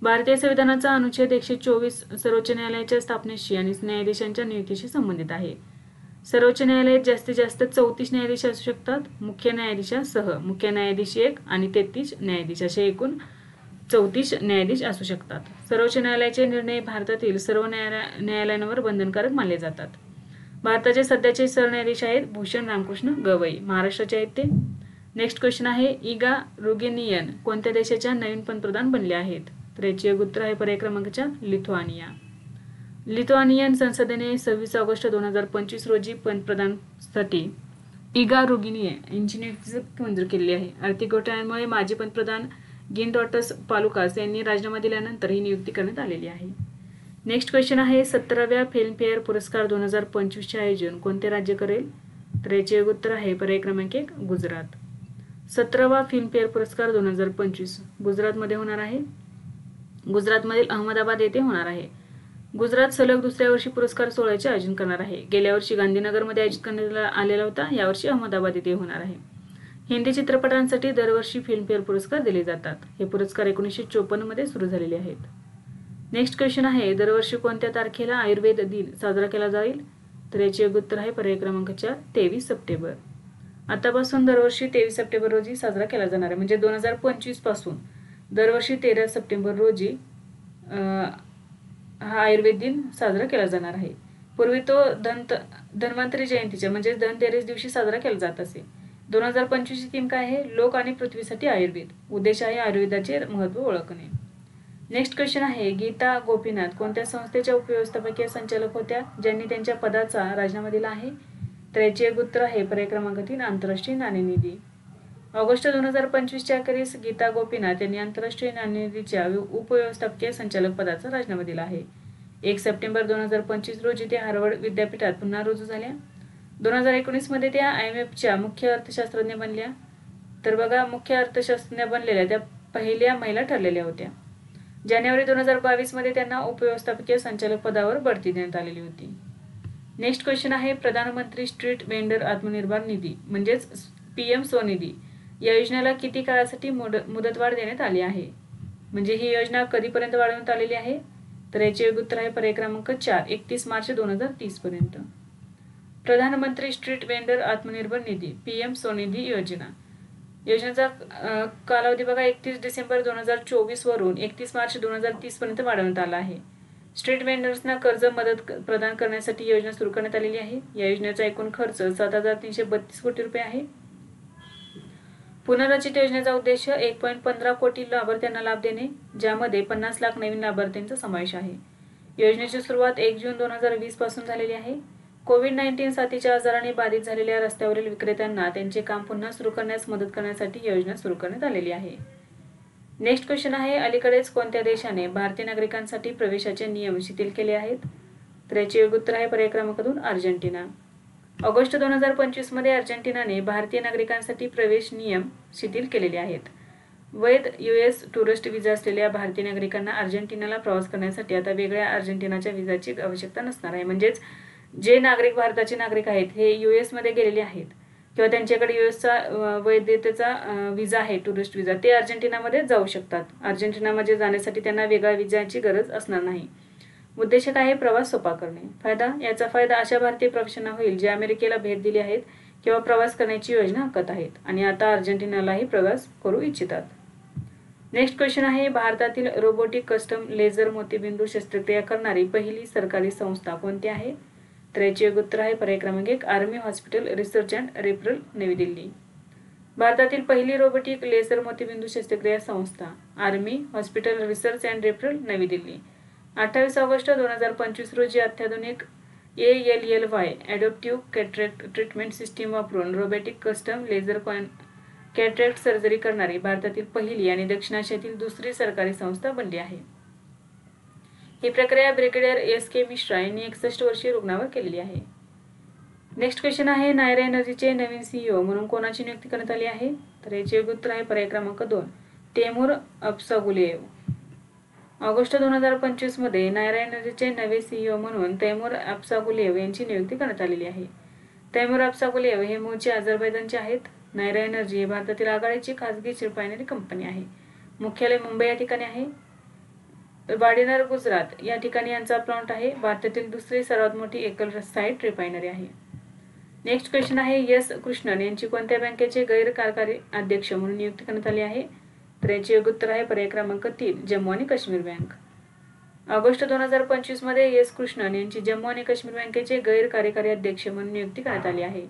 भारतीय संविधानाचा अनुच्छेद 124 सर्वोच्च न्यायालयाच्या स्थापनेशी आणि न्यायाधीशांच्या नियुक्तीशी संबंधित आहे. सर्वोच्च न्यायालयात जास्तीत जास्त 34 न्यायाधीश असू शकतात. मुख्य न्यायाधीशासह मुख्य न्यायाधीश 1 आणि 33 न्यायाधीश असे एकूण 34 न्यायाधीश असू शकतात. सर्वोच्च न्यायालयाचे निर्णय भारतातील सर्व न्यायालयांवर बंधनकारक मानले जातात. भारताचे सध्याचे सरन्यायाधीश आहेत भूषण रामकृष्ण गवई, महाराष्ट्राचे आहेत ते. नेक्स्ट क्वेश्चन आहे इगा रुगिनियन कोणत्या देशाच्या नवीन पंतप्रधान बनले आहेत? तर याचे योग्य उत्तर आहे पर्याय क्रमांक 4 लिथुआनिया. लिथुआनियन संसदेने 26 ऑगस्ट 2025 रोजी पंतप्रधानसाठी इगा रुगिनियन यांची नियुक्ती मंजूर केली आहे. आर्थिक घोटाळ्यांमुळे माजी पंतप्रधान गिनडॉटस पालुकास यांनी राजीनामा दिल्यानंतर ही नियुक्ती करण्यात आलेली आहे. नेक्स्ट क्वेश्चन आहे 17व्या फिल्मफेअर पुरस्कार 2025 चे आयोजन कोणते राज्य करेल? तर याचे योग्य उत्तर आहे पर्याय क्रमांक 1 गुजरात. 17वा फिल्मफेअर पुरस्कार 2025 गुजरातमध्ये होणार आहे. गुजरातमधील अहमदाबाद येथे होणार आहे. गुजरात सलग दुसऱ्या वर्षी पुरस्कार सोहळ्याचे आयोजन करणार आहे. गेल्या वर्षी गांधीनगरमध्ये आयोजित करण्यात आलेला होता, यावर्षी अहमदाबाद येथे होणार आहे. हिंदी चित्रपटांसाठी दरवर्षी फिल्मफेअर पुरस्कार दिले जातात. हे पुरस्कार 1954 मध्ये सुरू झालेले आहेत. नेक्स्ट क्वेश्चन आहे दरवर्षी कोणत्या तारखेला आयुर्वेद दिन साजरा केला जाईल? तर याचे योग्य उत्तर आहे पर्याय क्रमांक 4 23 सप्टेंबर. आतापासून दरवर्षी 23 सप्टेंबर रोजी साजरा केला जाणार आहे. म्हणजे 2025 पासून दरवर्षी 13 सप्टेंबर रोजी हा आयुर्वेद दिन साजरा केला जाणार आहे. पूर्वी तो धन्वंतरी जयंतीच्या म्हणजे धनतेरस दिवशी साजरा केला जात असे. 2025 ची थीम काय आहे? लोक आणि पृथ्वीसाठी आयुर्वेद. उद्देश आहे आयुर्वेदाचे महत्त्व ओळखणे. नेक्स्ट क्वेश्चन आहे गीता गोपीनाथ कोणत्या संस्थेच्या उपव्यवस्थापकीय संचालक होत्या ज्यांनी त्यांच्या पदाचा राजीनामा दिला आहे? तर याचे एक उत्तर आहे पर्याय क्रमांक 3 आंतरराष्ट्रीय नाणेनिधी. ऑगस्ट 2025 च्या अखेरीस गीता गोपीनाथ यांनी आंतरराष्ट्रीय नाणेनिधीच्या उपव्यवस्थापकीय संचालक पदाचा राजीनामा दिला आहे. 1 सप्टेंबर 2025 रोजी त्या हार्वर्ड विद्यापीठात पुन्हा रुजू झाल्या. 2019 मध्ये त्या IMFच्या मुख्य अर्थशास्त्रज्ञ बनल्या. तर बघा मुख्य अर्थशास्त्रज्ञ बनलेल्या त्या पहिल्या महिला ठरलेल्या होत्या. जानेवारी 2022 मध्ये त्यांना उपव्यवस्थापकीय संचालक पदावर बढती देण्यात आलेली होती. नेक्स्ट क्वेश्चन आहे प्रधानमंत्री स्ट्रीट वेंडर आत्मनिर्भर निधी म्हणजेच PM स्वनिधी या योजनेला किती काळासाठी मुदतवाढ देण्यात आली आहे? म्हणजे ही योजना कधीपर्यंत वाढवण्यात आलेली आहे? तर याचे योग्य उत्तर आहे पर्याय क्रमांक 4 31 मार्च 2030 पर्यंत. प्रधानमंत्री स्ट्रीट वेंडर आत्मनिर्भर निधी PM स्वनिधी योजनेचा कालावधी बघा 31 डिसेंबर 2024 वरून 31 मार्च 2030 पर्यंत वाढवण्यात आला आहे. स्ट्रीट वेंडर्सना कर्ज मदत प्रदान करण्यासाठी योजना सुरू करण्यात आलेली आहे. या योजनेचा एकूण खर्च 7,332 कोटी रुपये आहे. पुनर्रचित योजनेचा उद्देश 1.15 कोटी लाभार्थ्यांना लाभ देणे, ज्यामध्ये 50 लाख नवीन लाभार्थ्यांचा समावेश आहे. योजनेची सुरुवात 1 जून 2020 पासून झालेली आहे. कोविड-19 साथीच्या आजाराने बाधित झालेल्या रस्त्यावरील विक्रेत्यांना त्यांचे काम पुन्हा सुरू करण्यास मदत करण्यासाठी योजना सुरू करण्यात आलेली आहे. नेक्स्ट क्वेश्चन आहे अलीकडेच कोणत्या देशाने भारतीय नागरिकांसाठी प्रवेशाचे नियम शिथिल केले आहेत? तर याचे योग्य उत्तर आहे पर्याय क्रमांक 2 अर्जेंटिना. ऑगस्ट 2025 मध्ये अर्जेंटिनाने भारतीय नागरिकांसाठी प्रवेश नियम शिथिल केलेले आहेत. वैध US टुरिस्ट व्हिसा असलेल्या भारतीय नागरिकांना अर्जेंटिनाला प्रवास करण्यासाठी आता वेगळ्या अर्जेंटिनाच्या व्हिसाची आवश्यकता नसणार आहे. म्हणजेच जे नागरिक भारताचे नागरिक आहेत हे US मध्ये गेलेले आहेत किंवा त्यांच्याकडे USचा वैधतेचा व्हिसा आहे टुरिस्ट व्हिसा, ते अर्जेंटिनामध्ये जाऊ शकतात. अर्जेंटिनामध्ये जाण्यासाठी त्यांना वेगळ्या व्हिसाची गरज असणार नाही. उद्देश काय आहे? प्रवास सोपा करणे. याचा फायदा अशा भारतीय प्रवाशांना होईल जे अमेरिकेला भेट दिली आहेत किंवा प्रवास करण्याची योजना आखत आहेत आणि आता अर्जेंटिनालाही प्रवास करू इच्छितात. नेक्स्ट क्वेश्चन आहे भारतातील रोबोटिक कस्टम लेझर मोतीबिंदू शस्त्रक्रिया करणारी पहिली सरकारी संस्था कोणती आहे? तर याचे योग्य उत्तर आहे पर्याय क्रमांक 1 army hospital research and referral नवी दिल्ली. भारतातील पहिली रोबोटिक लेझर मोतीबिंदू शस्त्रक्रिया संस्था army hospital research and referral नवी दिल्ली. 28 ऑगस्ट 2025 रोजी अत्याधुनिक ALLY ॲडॉप्टिव्ह कॅटरॅक्ट ट्रीटमेंट सिस्टीम वापरून robotic custom laser cataract surgery करणारी भारतातील पहिली आणि दक्षिण आशियातील दुसरी सरकारी संस्था बनली आहे. ही प्रक्रिया ब्रिगेडियर SK मिश्रा यांनी 61 वर्षीय रुग्णावर केलेली आहे. नेक्स्ट क्वेश्चन आहे नायरा एनर्जीचे नवीन CEO म्हणून कोणाची नियुक्ती करण्यात आली आहे? तर याचे योग्य उत्तर आहे पर्याय क्रमांक 2 तेमूर अब्सागुलेव. ऑगस्ट 2025 मध्ये नायरा एनर्जीचे नवे CEO म्हणून तैमूर अब्सागुलेव यांची नियुक्ती करण्यात आलेली आहे. तैमूर अब्सागुलेव हे मूळचे अझरबैजानचे आहेत. नायरा एनर्जी ही भारतातील आघाडीची खासगी रिफायनरी कंपनी आहे. मुख्यालय मुंबई या ठिकाणी आहे. वाडीनार गुजरात या ठिकाणी यांचा प्लांट आहे. भारतातील दुसरी सर्वात मोठी एकल साइट रिफायनरी आहे. नेक्स्ट क्वेश्चन आहे, एस कृष्णन यांची कोणत्या बँकेचे गैर कार्यकारी अध्यक्ष म्हणून नियुक्ती करण्यात आली आहे? तर याचे योग्य उत्तर आहे पर्याय क्रमांक 3 जम्मू आणि काश्मीर बँक. ऑगस्ट 2025 मध्ये एस कृष्णन यांची जम्मू आणि काश्मीर बँकेचे गैर कार्यकारी अध्यक्ष म्हणून नियुक्ती करण्यात आली आहे.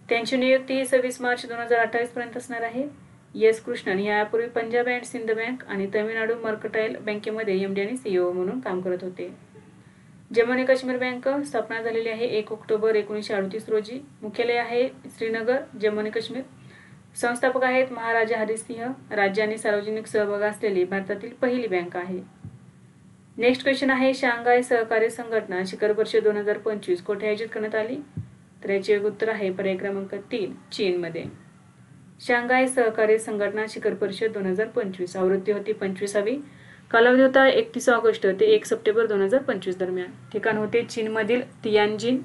त्यांची नियुक्ती 26 मार्च 2028 पर्यंत असणार आहे. एस कृष्णन यापूर्वी पंजाब अँड सिंध बँक आणि तामिळनाडू मर्कटाईल बँकेमध्ये एमडी आणि सीईओ म्हणून काम करत होते. जम्मू आणि काश्मीर बँक स्थापना झालेली आहे 1 ऑक्टोबर 1938 रोजी. मुख्यालय आहे श्रीनगर, जम्मू आणि काश्मीर. संस्थापक आहेत महाराजा हरी सिंह. राज्य आणि सार्वजनिक सहभाग असलेली भारतातील पहिली बँक आहे. नेक्स्ट क्वेश्चन आहे, शांघाय सहकार्य संघटना शिखर परिषद 2025 कोठे आयोजित करण्यात आली? तर याचे उत्तर आहे पर्याय क्रमांक 3 चीनमध्ये. शांघाय सहकार्य संघटना शिखर परिषद 2025 आवृत्ती होती 25वी. कालावधी होता 31 ऑगस्ट ते 1 सप्टेंबर 2025 दरम्यान. ठिकाण होते चीनमधील तियानजिन.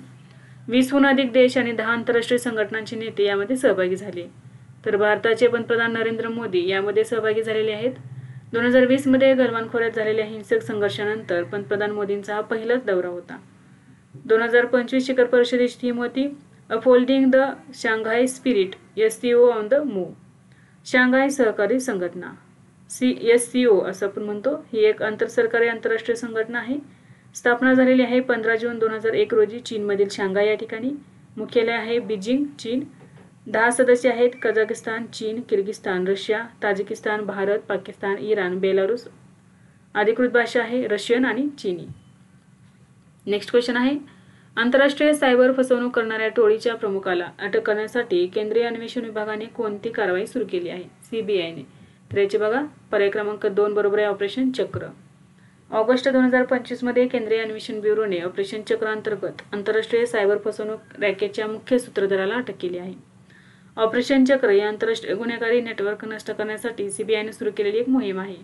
20हून अधिक देश आणि 10 आंतरराष्ट्रीय संघटनांचे नेते यामध्ये सहभागी झाले. तर भारताचे पंतप्रधान नरेंद्र मोदी यामध्ये सहभागी झालेले आहेत. 2020 मध्ये गलवान खोऱ्यात झालेल्या हिंसक संघर्षानंतर पंतप्रधान मोदींचा हा पहिलाच दौरा होता. 2025 शिखर परिषदेची थीम होती upholding the Shanghai spirit, SCO on the move. Shanghai सहकारी संघटना SCO असं आपण म्हणतो. ही एक आंतरसरकारी आंतरराष्ट्रीय संघटना आहे. स्थापना झालेली आहे 15 जून 2001 रोजी चीनमधील शांघाय या ठिकाणी. मुख्यालय आहे बीजिंग, चीन. 10 सदस्य आहेत कझाकिस्तान, चीन, Kyrgyzstan, Russia, Tajikistan, Bharat, Pakistan, Iran, Belarus. अधिकृत भाषा आहे रशियन आणि चीनी. नेक्स्ट क्वेश्चन आहे, आंतरराष्ट्रीय सायबर फसवणूक करणाऱ्या टोळीच्या प्रमुखाला अटक करण्यासाठी केंद्रीय अन्वेषण विभागाने कोणती कारवाई सुरू केली आहे? CBIने. तर याचे बघा पर्याय क्रमांक 2 बरोबर आहे ऑपरेशन चक्र. ऑगस्ट 2025 मध्ये केंद्रीय अन्वेषण ब्युरोने ऑपरेशन चक्र अंतर्गत आंतरराष्ट्रीय सायबर फसवणूक रॅकेटच्या मुख्य सूत्रधाराला अटक केली आहे. ऑपरेशन चक्र या आंतरराष्ट्रीय गुन्हेगारी नेटवर्क नष्ट करण्यासाठी CBIने सुरू केलेली एक मोहीम आहे.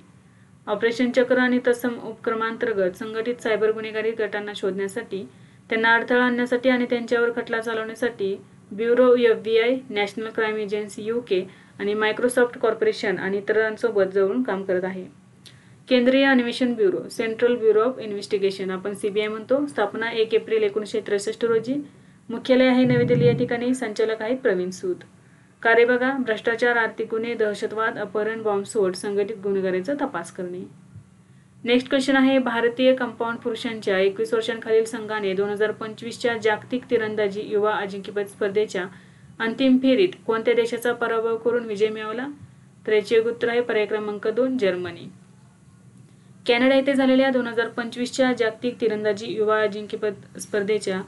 ऑपरेशन चक्र आणि तत्सम उपक्रमांतर्गत संघटित सायबर गुन्हेगारी गटांना शोधण्यासाठी, त्यांना अडथळा आणण्यासाठी आणि त्यांच्यावर खटला चालवण्यासाठी bureau FBI, national crime agency UK आणि मायक्रोसॉफ्ट कॉर्पोरेशन आणि इतरांसोबत जवळून काम करत आहे. केंद्रीय अन्वेषण bureau, central bureau of investigation आपण CBI म्हणतो. स्थापना 1 एप्रिल 1963 रोजी. मुख्यालय आहे नवी दिल्ली या ठिकाणी. संचालक आहेत प्रवीण सूद. कार्य बघा, भ्रष्टाचार, आर्थिक गुन्हे, दहशतवाद, अपहरण, बॉम्बस्फोट, संघटित गुन्हेगारीचा तपास करणे. नेक्स्ट क्वेश्चन आहे, भारतीय कंपाऊंड पुरुषांच्या 21 वर्षांखालील संघाने 2025च्या जागतिक तिरंदाजी युवा अजिंक्यपद स्पर्धेच्या अंतिम फेरीत कोणत्या देशाचा पराभव करून विजय मिळवला? तर याचे उत्तर आहे पर्याय क्रमांक 2 जर्मनी. कॅनडा येथे झालेल्या 2025च्या जागतिक तिरंदाजी युवा अजिंक्यपद स्पर्धेच्या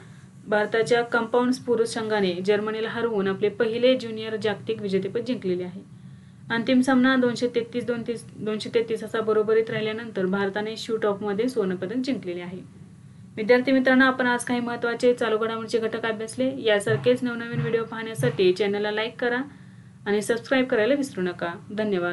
भारताच्या कंपाऊंड पुरुष संघाने जर्मनीला हरवून आपले पहिले ज्युनियर जागतिक विजेतेपद जिंकलेले आहे. अंतिम सामना 233 असा बरोबरीत राहिल्यानंतर भारताने शूट ऑफ मध्ये सुवर्णपदक जिंकलेले आहे. विद्यार्थी मित्रांनो, आपण आज काही महत्त्वाचे चालू घडामोडीचे घटक अभ्यासले. यासारखेच नवनवीन व्हिडिओ पाहण्यासाठी चॅनलला लाईक करा आणि सबस्क्राईब करायला विसरू नका. धन्यवाद.